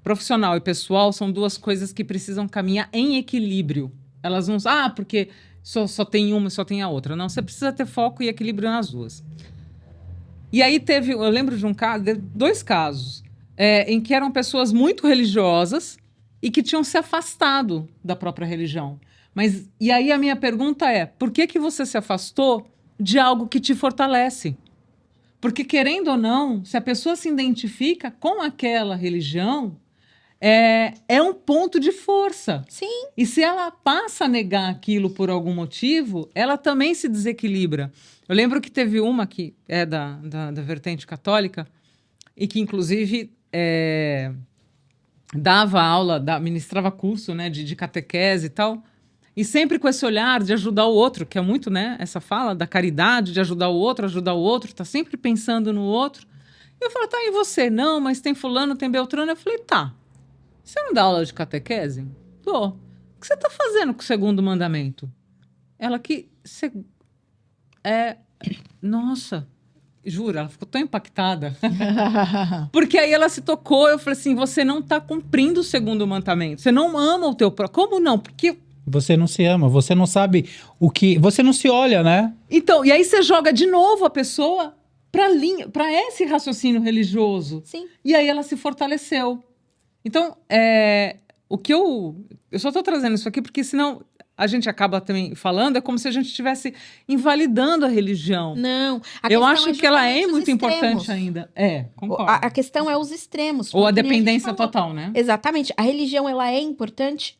[SPEAKER 1] profissional e pessoal são duas coisas que precisam caminhar em equilíbrio. Elas não... porque só tem uma e só tem a outra. Não, você precisa ter foco e equilíbrio nas duas. E aí eu lembro de dois casos, em que eram pessoas muito religiosas e que tinham se afastado da própria religião. E aí a minha pergunta é, por que você se afastou de algo que te fortalece? Porque, querendo ou não, se a pessoa se identifica com aquela religião, é um ponto de força.
[SPEAKER 4] Sim.
[SPEAKER 1] E se ela passa a negar aquilo por algum motivo, ela também se desequilibra. Eu lembro que teve uma que é da vertente católica e que, inclusive, dava aula, ministrava curso, né, de catequese e tal, e sempre com esse olhar de ajudar o outro, que é muito, né, essa fala da caridade, de ajudar o outro, tá sempre pensando no outro. E eu falei, tá, e você? Não, mas tem fulano, tem Beltrano. Eu falei, tá, você não dá aula de catequese? Dou. O que você tá fazendo com o segundo mandamento? Ela que... Nossa, juro, ela ficou tão impactada. Porque aí ela se tocou, eu falei assim, você não está cumprindo o segundo mandamento. Você não ama o teu próximo. Como não? Porque...
[SPEAKER 2] Você não se ama, você não sabe o que... Você não se olha, né?
[SPEAKER 1] Então, e aí você joga de novo a pessoa para esse raciocínio religioso.
[SPEAKER 4] Sim.
[SPEAKER 1] E aí ela se fortaleceu. Então, o que eu só estou trazendo isso aqui porque senão a gente acaba também falando, é como se a gente estivesse invalidando a religião.
[SPEAKER 4] Não.
[SPEAKER 1] Eu acho que ela é
[SPEAKER 4] justamente os
[SPEAKER 1] muito importante
[SPEAKER 4] extremos.
[SPEAKER 1] ainda. Concordo.
[SPEAKER 4] A questão é os extremos.
[SPEAKER 1] Ou
[SPEAKER 4] foi
[SPEAKER 1] a
[SPEAKER 4] que nem gente
[SPEAKER 1] dependência
[SPEAKER 4] falou.
[SPEAKER 1] total, né?
[SPEAKER 4] Exatamente. A religião, ela é importante?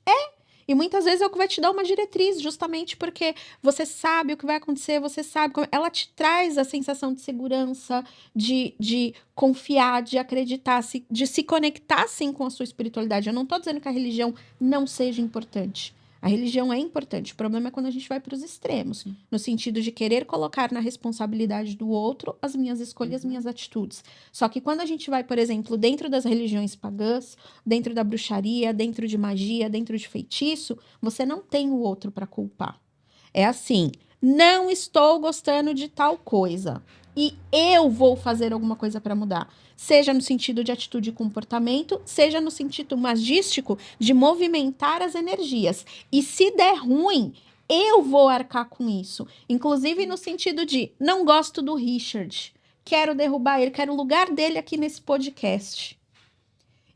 [SPEAKER 4] E muitas vezes é o que vai te dar uma diretriz, justamente porque você sabe o que vai acontecer, você sabe como... Ela te traz a sensação de segurança, de confiar, de acreditar, de se conectar, sim, com a sua espiritualidade. Eu não tô dizendo que a religião não seja importante. A religião é importante. O problema é quando a gente vai para os extremos, no sentido de querer colocar na responsabilidade do outro as minhas escolhas, as minhas atitudes. Só que quando a gente vai, por exemplo, dentro das religiões pagãs, dentro da bruxaria, dentro de magia, dentro de feitiço, você não tem o outro para culpar. É assim, não estou gostando de tal coisa e eu vou fazer alguma coisa para mudar. Seja no sentido de atitude e comportamento, seja no sentido magístico de movimentar as energias. E se der ruim, eu vou arcar com isso. Inclusive no sentido de, não gosto do Richard, quero derrubar ele, quero o lugar dele aqui nesse podcast.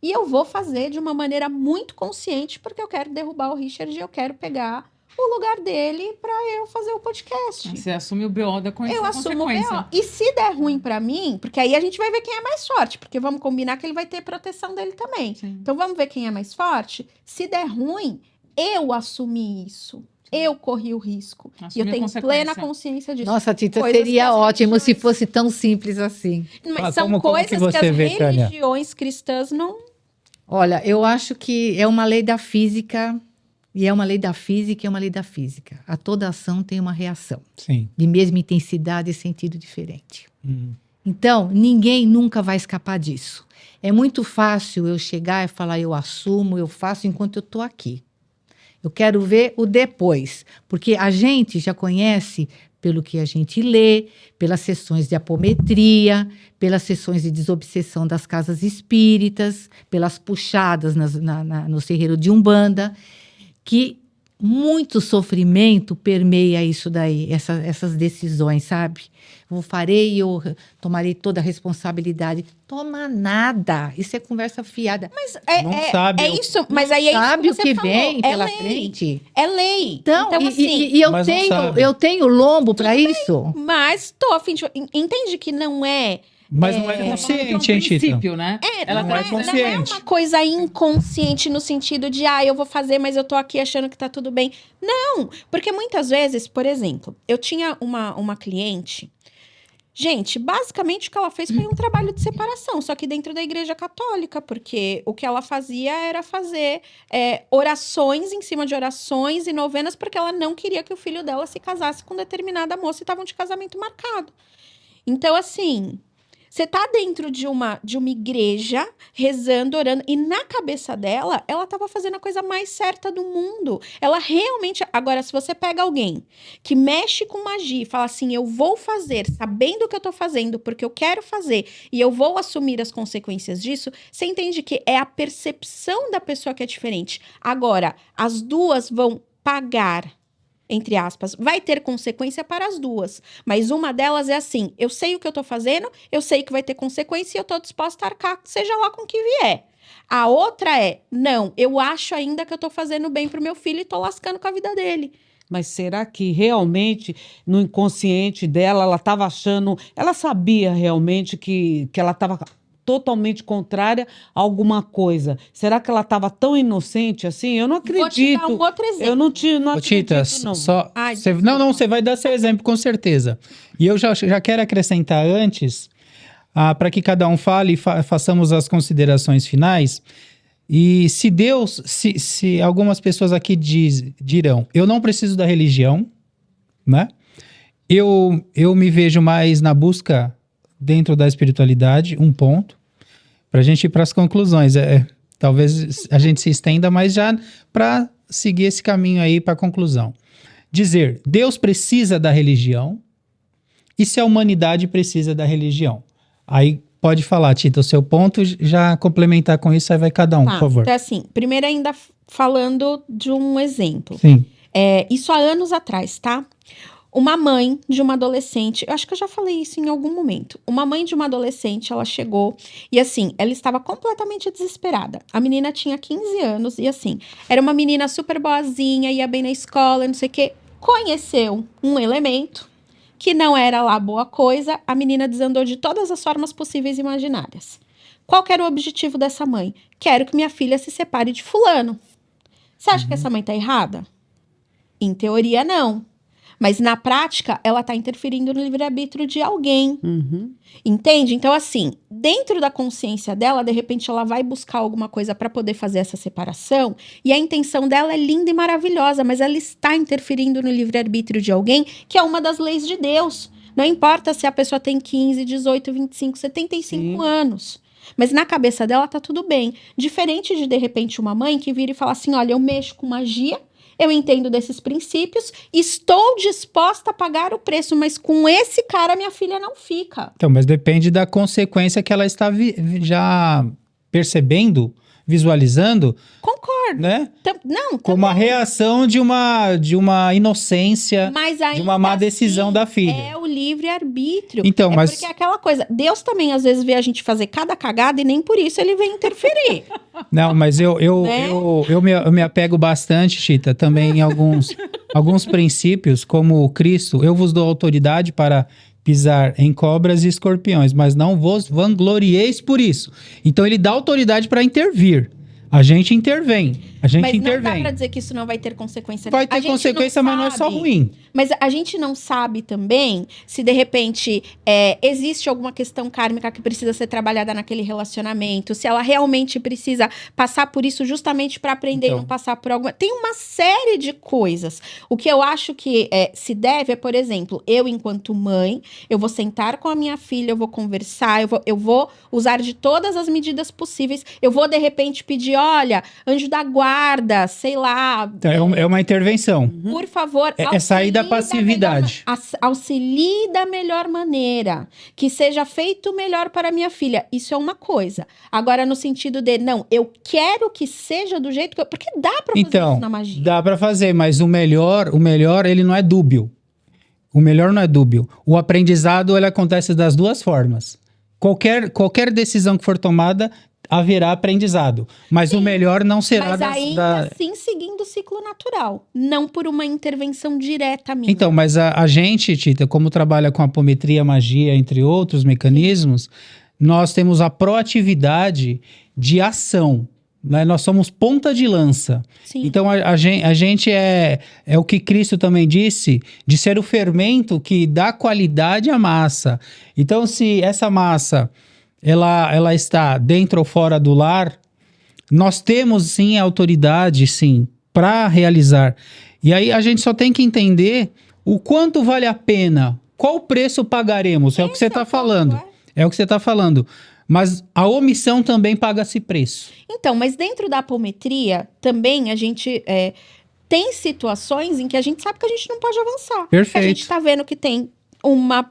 [SPEAKER 4] E eu vou fazer de uma maneira muito consciente, porque eu quero derrubar o Richard e eu quero pegar o lugar dele para eu fazer o podcast.
[SPEAKER 1] Você assume o BO da
[SPEAKER 4] Eu assumo o
[SPEAKER 1] consequência.
[SPEAKER 4] BO. E se der ruim pra mim, porque aí a gente vai ver quem é mais forte, porque vamos combinar que ele vai ter proteção dele também.
[SPEAKER 1] Sim.
[SPEAKER 4] Então vamos ver quem é mais forte. Se der ruim, eu assumi isso. Eu corri o risco.
[SPEAKER 1] Assumi
[SPEAKER 4] e eu
[SPEAKER 1] a
[SPEAKER 4] tenho
[SPEAKER 1] consequência.
[SPEAKER 4] plena consciência disso.
[SPEAKER 3] Nossa, Tita,
[SPEAKER 4] Coisas que
[SPEAKER 3] seria
[SPEAKER 4] as
[SPEAKER 3] ótimo se
[SPEAKER 4] religiões-
[SPEAKER 3] fosse tão simples assim.
[SPEAKER 4] Mas são
[SPEAKER 2] como que
[SPEAKER 4] coisas que,
[SPEAKER 2] você
[SPEAKER 4] as
[SPEAKER 2] vê, Tânia?
[SPEAKER 4] religiões cristãs não...
[SPEAKER 3] Olha, eu acho que é uma lei da física, e é uma lei da física, é uma lei da física. A toda ação tem uma reação,
[SPEAKER 2] Sim.
[SPEAKER 3] de mesma intensidade e sentido diferente. Então, ninguém nunca vai escapar disso. É muito fácil eu chegar e falar, eu assumo, eu faço enquanto eu estou aqui. Eu quero ver o depois, porque a gente já conhece pelo que a gente lê, pelas sessões de apometria, pelas sessões de desobsessão das casas espíritas, pelas puxadas no terreiro de Umbanda, que muito sofrimento permeia isso daí, essas decisões, sabe? Eu tomarei toda a responsabilidade. Toma nada, isso é conversa fiada.
[SPEAKER 4] Mas
[SPEAKER 2] Não sabe.
[SPEAKER 4] isso, mas aí é isso
[SPEAKER 3] Sabe
[SPEAKER 4] que
[SPEAKER 3] o
[SPEAKER 4] você
[SPEAKER 3] que
[SPEAKER 4] falou.
[SPEAKER 3] vem
[SPEAKER 4] É
[SPEAKER 3] pela
[SPEAKER 4] lei.
[SPEAKER 3] frente?
[SPEAKER 4] É lei.
[SPEAKER 3] Então,
[SPEAKER 4] assim,
[SPEAKER 3] e
[SPEAKER 2] Mas não sabe.
[SPEAKER 3] eu tenho lombo para isso.
[SPEAKER 4] mas tô a fim de... Entende que não é...
[SPEAKER 2] Mas não é
[SPEAKER 1] Ela falou que é um
[SPEAKER 2] consciente, hein, Tita?
[SPEAKER 1] princípio, né? Ela
[SPEAKER 2] não é
[SPEAKER 1] tá
[SPEAKER 2] consciente.
[SPEAKER 1] dizendo-
[SPEAKER 4] Não é uma coisa inconsciente no sentido de, eu vou fazer, mas eu tô aqui achando que tá tudo bem. Não, porque muitas vezes, por exemplo, eu tinha uma cliente, gente, basicamente o que ela fez foi um trabalho de separação, só que dentro da Igreja Católica, porque o que ela fazia era fazer orações em cima de orações e novenas, porque ela não queria que o filho dela se casasse com determinada moça e estavam de casamento marcado. Então, assim... Você tá dentro de uma igreja, rezando, orando, e na cabeça dela, ela tava fazendo a coisa mais certa do mundo. Ela realmente... Agora, se você pega alguém que mexe com magia e fala assim, eu vou fazer, sabendo o que eu tô fazendo, porque eu quero fazer, e eu vou assumir as consequências disso, você entende que é a percepção da pessoa que é diferente. Agora, as duas vão pagar, entre aspas, vai ter consequência para as duas. Mas uma delas é assim, eu sei o que eu tô fazendo, eu sei que vai ter consequência e eu tô disposta a arcar, seja lá com o que vier. A outra é, não, eu acho ainda que eu tô fazendo bem pro meu filho e tô lascando com a vida dele.
[SPEAKER 5] Mas será que realmente, no inconsciente dela, ela estava achando... Ela sabia realmente que ela estava totalmente contrária a alguma coisa. Será que ela estava tão inocente assim? Eu não acredito.
[SPEAKER 4] Vou te dar um outro exemplo.
[SPEAKER 5] Eu não
[SPEAKER 2] Ô,
[SPEAKER 5] acredito,
[SPEAKER 2] Tita,
[SPEAKER 5] não.
[SPEAKER 2] só...
[SPEAKER 4] Ai,
[SPEAKER 2] você vai dar seu exemplo, com certeza. E eu já quero acrescentar antes, para que cada um fale e façamos as considerações finais. E se Deus, se algumas pessoas aqui dirão, eu não preciso da religião, né? Eu me vejo mais na busca dentro da espiritualidade, um ponto, para a gente ir para as conclusões. Talvez a gente se estenda, mas já para seguir esse caminho aí para a conclusão. Dizer, Deus precisa da religião e se a humanidade precisa da religião. Aí pode falar, Tita, o seu ponto, já complementar com isso, aí vai cada um, por favor.
[SPEAKER 4] Então, assim, primeiro ainda falando de um exemplo.
[SPEAKER 2] Sim.
[SPEAKER 4] Isso há anos atrás, tá? Uma mãe de uma adolescente, eu acho que eu já falei isso em algum momento. Uma mãe de uma adolescente, ela chegou e assim, ela estava completamente desesperada. A menina tinha 15 anos e assim, era uma menina super boazinha, ia bem na escola, não sei o quê. Conheceu um elemento que não era lá boa coisa, a menina desandou de todas as formas possíveis e imaginárias. Qual que era o objetivo dessa mãe? Quero que minha filha se separe de fulano. Você acha que essa mãe tá errada? Em teoria, não. Mas na prática, ela tá interferindo no livre-arbítrio de alguém.
[SPEAKER 5] Uhum.
[SPEAKER 4] Entende? Então, assim, dentro da consciência dela, de repente ela vai buscar alguma coisa para poder fazer essa separação, e a intenção dela é linda e maravilhosa, mas ela está interferindo no livre-arbítrio de alguém, que é uma das leis de Deus. Não importa se a pessoa tem 15, 18, 25, 75
[SPEAKER 5] Sim.
[SPEAKER 4] anos. Mas na cabeça dela tá tudo bem. Diferente de repente, uma mãe que vira e fala assim, olha, eu mexo com magia, eu entendo desses princípios, estou disposta a pagar o preço, mas com esse cara minha filha não fica.
[SPEAKER 2] Então, mas depende da consequência que ela está já percebendo, visualizando,
[SPEAKER 4] Concordo.
[SPEAKER 2] né?
[SPEAKER 4] Não,
[SPEAKER 2] Como a reação de uma inocência,
[SPEAKER 4] mas
[SPEAKER 2] de
[SPEAKER 4] ainda
[SPEAKER 2] uma má decisão
[SPEAKER 4] assim,
[SPEAKER 2] da filha.
[SPEAKER 4] é o livre-arbítrio.
[SPEAKER 2] Então, mas-
[SPEAKER 4] porque é aquela coisa, Deus também às vezes vê a gente fazer cada cagada e nem por isso ele vem interferir.
[SPEAKER 2] Não, mas eu
[SPEAKER 4] Né?
[SPEAKER 2] me apego bastante, Chita, também em alguns princípios, como Cristo, eu vos dou autoridade para pisar em cobras e escorpiões, mas não vos vanglorieis por isso. Então ele dá autoridade para intervir, A gente intervém.
[SPEAKER 4] Mas não dá pra dizer que isso não vai ter consequência.
[SPEAKER 2] Vai ter
[SPEAKER 4] A gente
[SPEAKER 2] consequência, mas não é só
[SPEAKER 4] sabe.
[SPEAKER 2] ruim.
[SPEAKER 4] Mas a gente não sabe também se, de repente, existe alguma questão kármica que precisa ser trabalhada naquele relacionamento, se ela realmente precisa passar por isso justamente para aprender e
[SPEAKER 2] Então.
[SPEAKER 4] não passar por alguma... Tem uma série de coisas. O que eu acho que se deve é, por exemplo, eu, enquanto mãe, eu vou sentar com a minha filha, eu vou conversar, eu vou usar de todas as medidas possíveis, eu vou, de repente, pedir, olha, anjo da guarda, sei lá...
[SPEAKER 2] É uma intervenção.
[SPEAKER 4] Por favor,
[SPEAKER 2] É sair da
[SPEAKER 4] auxilie
[SPEAKER 2] passividade.
[SPEAKER 4] Auxilie da melhor maneira. Que seja feito melhor para minha filha. Isso é uma coisa. Agora, no sentido de, não, eu quero que seja do jeito que eu... Porque dá para fazer
[SPEAKER 2] Então,
[SPEAKER 4] isso na magia.
[SPEAKER 2] dá pra fazer, mas o melhor, ele não é dúbio. O melhor não é dúbio. O aprendizado, ele acontece das duas formas. Qualquer decisão que for tomada, haverá aprendizado. Mas o melhor não será
[SPEAKER 4] Mas ainda assim, seguindo o ciclo natural. Não por uma intervenção direta minha.
[SPEAKER 2] Então, mas a gente, Tita, como trabalha com apometria, magia, entre outros mecanismos, nós temos a proatividade de ação. Né? Nós somos ponta de lança.
[SPEAKER 4] Sim.
[SPEAKER 2] Então, a gente é o que Cristo também disse, de ser o fermento que dá qualidade à massa. Então, se essa massa ela está dentro ou fora do lar, nós temos, sim, a autoridade, sim, para realizar. E aí a gente só tem que entender o quanto vale a pena, qual preço pagaremos, é o que você está falando. É o que você está falando. Mas a omissão também paga-se preço.
[SPEAKER 4] Então, mas dentro da apometria, também a gente tem situações em que a gente sabe que a gente não pode avançar.
[SPEAKER 2] Perfeito.
[SPEAKER 4] Que a gente está vendo que tem uma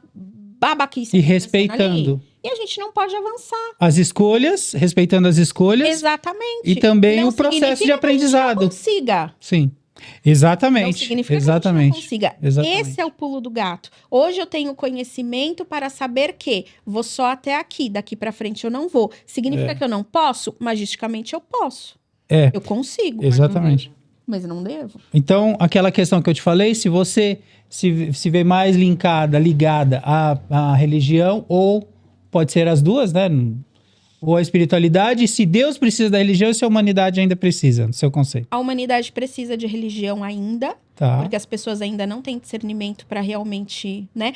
[SPEAKER 4] babaquice
[SPEAKER 2] E
[SPEAKER 4] acontecendo
[SPEAKER 2] respeitando.
[SPEAKER 4] ali, e a gente não pode avançar.
[SPEAKER 2] As escolhas, respeitando as escolhas.
[SPEAKER 4] Exatamente.
[SPEAKER 2] E também
[SPEAKER 4] Não
[SPEAKER 2] o processo
[SPEAKER 4] significa
[SPEAKER 2] de
[SPEAKER 4] que a
[SPEAKER 2] aprendizado.
[SPEAKER 4] gente não consiga.
[SPEAKER 2] Sim.
[SPEAKER 4] Não
[SPEAKER 2] Exatamente.
[SPEAKER 4] significa
[SPEAKER 2] Exatamente.
[SPEAKER 4] que a gente não consiga.
[SPEAKER 2] Exatamente.
[SPEAKER 4] Esse é o pulo do gato. Hoje eu tenho conhecimento para saber que vou só até aqui, daqui para frente eu não vou. Significa que eu não posso? Magisticamente eu posso.
[SPEAKER 2] É.
[SPEAKER 4] Eu consigo.
[SPEAKER 2] Exatamente.
[SPEAKER 4] Mas eu não devo.
[SPEAKER 2] Então, aquela questão que eu te falei, se você se vê mais ligada à religião, ou pode ser as duas, né? Ou a espiritualidade, se Deus precisa da religião, se a humanidade ainda precisa, no seu conceito.
[SPEAKER 4] A humanidade precisa de religião ainda,
[SPEAKER 2] Tá.
[SPEAKER 4] porque as pessoas ainda não têm discernimento para realmente, né?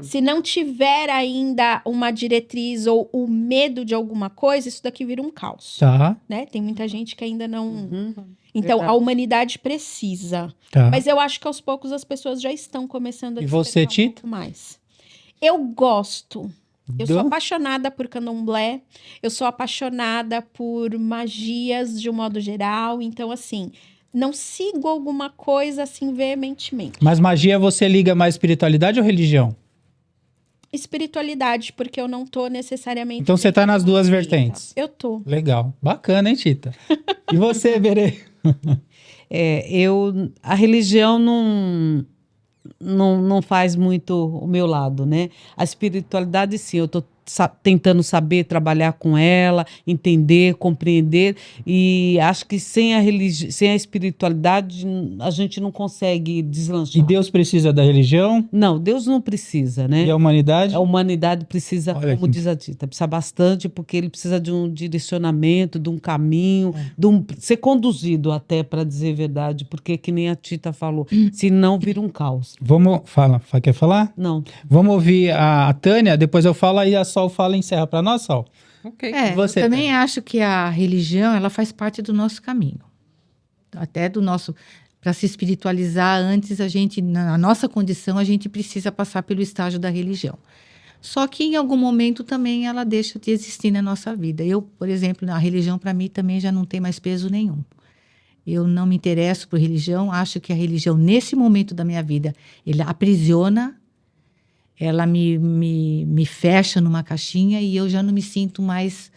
[SPEAKER 4] Se não tiver ainda uma diretriz ou o medo de alguma coisa, isso daqui vira um caos,
[SPEAKER 2] Tá,
[SPEAKER 4] né? Tem muita gente que ainda não...
[SPEAKER 5] Uhum.
[SPEAKER 4] Então,
[SPEAKER 5] Verdade.
[SPEAKER 4] a humanidade precisa.
[SPEAKER 2] tá.
[SPEAKER 4] Mas eu acho que aos poucos as pessoas já estão começando a
[SPEAKER 2] E você,
[SPEAKER 4] despertar um
[SPEAKER 2] Tita?
[SPEAKER 4] pouco mais. Eu gosto. Eu sou
[SPEAKER 2] Do-
[SPEAKER 4] apaixonada por candomblé. Eu sou apaixonada por magias de um modo geral. Então, assim, não sigo alguma coisa assim veementemente.
[SPEAKER 2] Mas magia você liga mais espiritualidade ou religião?
[SPEAKER 4] Espiritualidade, porque eu não tô necessariamente...
[SPEAKER 2] Então você tá nas duas
[SPEAKER 4] magia.
[SPEAKER 2] vertentes.
[SPEAKER 4] Eu tô.
[SPEAKER 2] Legal. Bacana, hein, Tita? E você, Berê?
[SPEAKER 5] A religião não faz muito o meu lado, né? A espiritualidade, sim, eu estou tentando saber trabalhar com ela, entender, compreender, e acho que sem a espiritualidade a gente não consegue deslanchar.
[SPEAKER 2] E Deus precisa da religião?
[SPEAKER 5] Não, Deus não precisa, né?
[SPEAKER 2] E a humanidade?
[SPEAKER 5] A humanidade precisa,
[SPEAKER 2] Olha
[SPEAKER 5] como
[SPEAKER 2] que-
[SPEAKER 5] diz a Tita, precisa bastante, porque ele precisa de um direcionamento, de um caminho, ser conduzido até, para dizer a verdade, porque que nem a Tita falou, senão vira um caos.
[SPEAKER 2] Vamos... Quer falar?
[SPEAKER 5] Não.
[SPEAKER 2] Vamos ouvir a Tânia, depois eu falo, aí a Sol fala e encerra para nós, Sol.
[SPEAKER 1] Ok.
[SPEAKER 2] Você,
[SPEAKER 3] eu também acho que a religião, ela faz parte do nosso caminho. Até do nosso... Para se espiritualizar, antes na nossa condição, a gente precisa passar pelo estágio da religião. Só que em algum momento também ela deixa de existir na nossa vida. Eu, por exemplo, a religião para mim também já não tem mais peso nenhum. Eu não me interesso por religião, acho que a religião, nesse momento da minha vida, ela aprisiona, ela me fecha numa caixinha e eu já não me sinto mais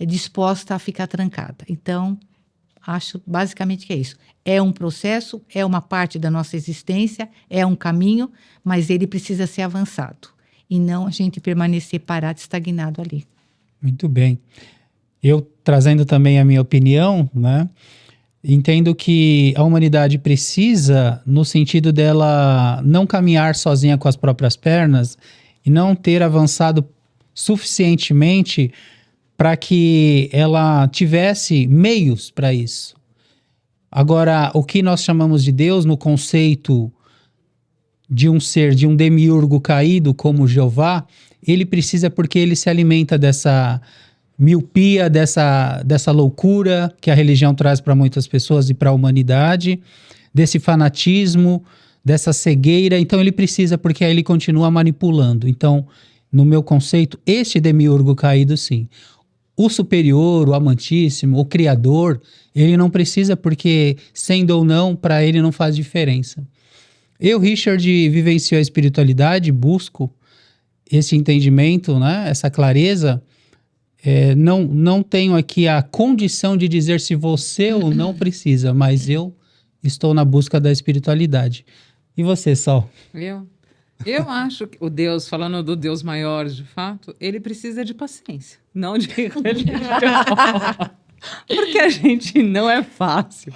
[SPEAKER 3] disposta a ficar trancada. Então, acho basicamente que é isso. É um processo, é uma parte da nossa existência, é um caminho, mas ele precisa ser avançado. E não a gente permanecer parado, estagnado ali.
[SPEAKER 2] Muito bem. Eu, trazendo também a minha opinião, né? Entendo que a humanidade precisa, no sentido dela não caminhar sozinha com as próprias pernas e não ter avançado suficientemente para que ela tivesse meios para isso. Agora, o que nós chamamos de Deus no conceito de um ser, de um demiurgo caído como Jeová, ele precisa porque ele se alimenta dessa miopia, dessa loucura que a religião traz para muitas pessoas e para a humanidade, desse fanatismo, dessa cegueira. Então ele precisa porque aí ele continua manipulando. Então, no meu conceito, este demiurgo caído, sim. O superior, o amantíssimo, o criador, ele não precisa porque, sendo ou não, para ele não faz diferença. Eu, Richard, vivencio a espiritualidade, busco esse entendimento, né, essa clareza. Não tenho aqui a condição de dizer se você ou não precisa, mas eu estou na busca da espiritualidade. E você, Sol?
[SPEAKER 1] Eu acho que o Deus, falando do Deus maior, de fato, ele precisa de paciência, não de religião. Porque a gente não é fácil.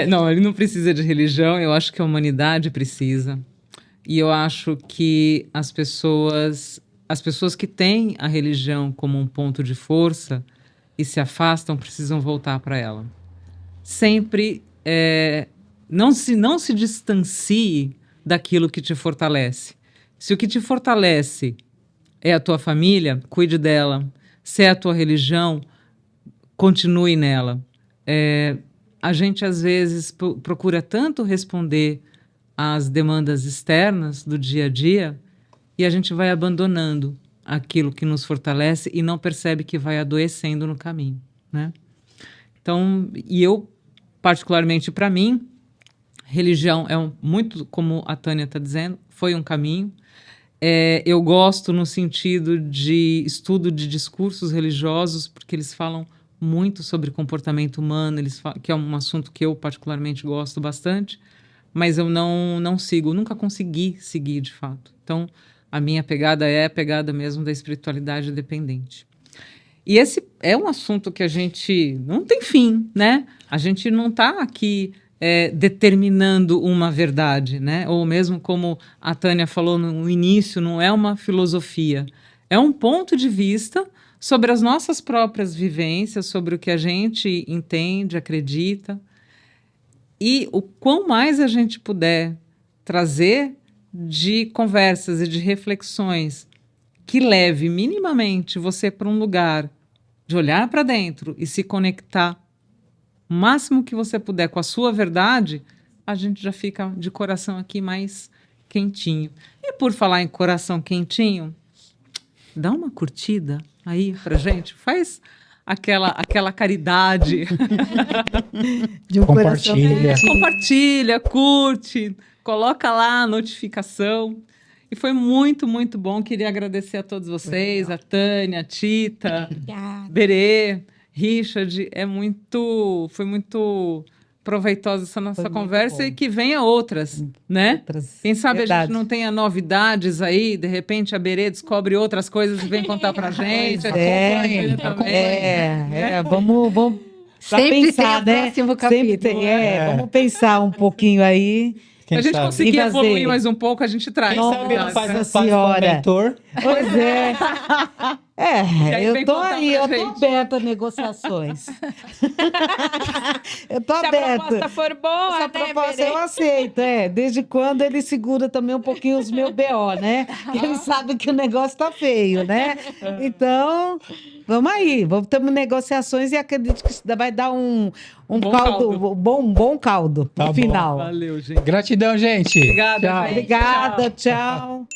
[SPEAKER 1] Não, ele não precisa de religião, eu acho que a humanidade precisa. E eu acho que as pessoas que têm a religião como um ponto de força e se afastam precisam voltar para ela. Sempre não se distancie daquilo que te fortalece. Se o que te fortalece é a tua família, cuide dela. Se é a tua religião, continue nela. A gente, às vezes, procura tanto responder às demandas externas do dia a dia e a gente vai abandonando aquilo que nos fortalece e não percebe que vai adoecendo no caminho, né? Então, e eu, particularmente para mim, religião muito, como a Tânia está dizendo, foi um caminho. Eu gosto no sentido de estudo de discursos religiosos, porque eles falam muito sobre comportamento humano, que é um assunto que eu particularmente gosto bastante, mas eu não sigo, nunca consegui seguir de fato. Então, a minha pegada é a pegada mesmo da espiritualidade dependente. E esse é um assunto que a gente não tem fim, né? A gente não está aqui determinando uma verdade, né? Ou mesmo como a Tânia falou no início, não é uma filosofia. É um ponto de vista sobre as nossas próprias vivências, sobre o que a gente entende, acredita. E o quão mais a gente puder trazer de conversas e de reflexões que leve minimamente você para um lugar de olhar para dentro e se conectar o máximo que você puder com a sua verdade, a gente já fica de coração aqui mais quentinho. E por falar em coração quentinho, dá uma curtida aí pra gente, faz aquela caridade.
[SPEAKER 3] De um coração
[SPEAKER 2] Compartilha.
[SPEAKER 1] Compartilha, curte, coloca lá a notificação. E foi muito, muito bom. Queria agradecer a todos vocês, a Tânia, a Tita,
[SPEAKER 4] Obrigada.
[SPEAKER 1] Berê, Richard. Foi muito proveitosa essa nossa
[SPEAKER 5] Foi muito
[SPEAKER 1] conversa
[SPEAKER 5] bom.
[SPEAKER 1] e que venha outras, né?
[SPEAKER 5] Outras.
[SPEAKER 1] Quem sabe a
[SPEAKER 5] Verdade.
[SPEAKER 1] gente não tenha novidades aí, de repente a Berê descobre outras coisas e vem contar pra gente.
[SPEAKER 2] Acompanhem,
[SPEAKER 1] também.
[SPEAKER 5] Vamos pra
[SPEAKER 3] Sempre
[SPEAKER 5] pensar,
[SPEAKER 3] tem o
[SPEAKER 5] né?
[SPEAKER 3] próximo
[SPEAKER 5] Sempre
[SPEAKER 3] capítulo.
[SPEAKER 5] tem, vamos pensar um pouquinho aí.
[SPEAKER 2] Quem
[SPEAKER 1] Se a gente
[SPEAKER 2] sabe?
[SPEAKER 1] conseguir
[SPEAKER 5] E fazer.
[SPEAKER 1] evoluir mais um pouco, a gente traz.
[SPEAKER 2] Quem sabe não
[SPEAKER 5] Nossa
[SPEAKER 2] faz um
[SPEAKER 5] Senhora.
[SPEAKER 2] mentor.
[SPEAKER 5] Pois é.
[SPEAKER 1] aí
[SPEAKER 5] Eu
[SPEAKER 1] vem
[SPEAKER 5] tô
[SPEAKER 1] contar
[SPEAKER 5] aí,
[SPEAKER 1] pra
[SPEAKER 5] eu tô
[SPEAKER 1] gente.
[SPEAKER 5] aberta a negociações. Eu tô
[SPEAKER 4] Se a
[SPEAKER 5] aberta.
[SPEAKER 4] proposta for boa,
[SPEAKER 5] Essa
[SPEAKER 4] né,
[SPEAKER 5] proposta
[SPEAKER 4] Berê?
[SPEAKER 5] eu aceito, desde quando ele segura também um pouquinho os meus BO, né? Que ele sabe que o negócio tá feio, né? Então, vamos aí, vamos ter negociações e acredito que isso vai dar um
[SPEAKER 1] Bom
[SPEAKER 5] caldo,
[SPEAKER 1] caldo.
[SPEAKER 5] bom caldo
[SPEAKER 2] Tá
[SPEAKER 5] no
[SPEAKER 2] bom.
[SPEAKER 5] final.
[SPEAKER 1] Valeu, gente.
[SPEAKER 2] Gratidão, gente.
[SPEAKER 1] Obrigada,
[SPEAKER 2] Tchau.
[SPEAKER 1] gente.
[SPEAKER 5] Obrigada, tchau.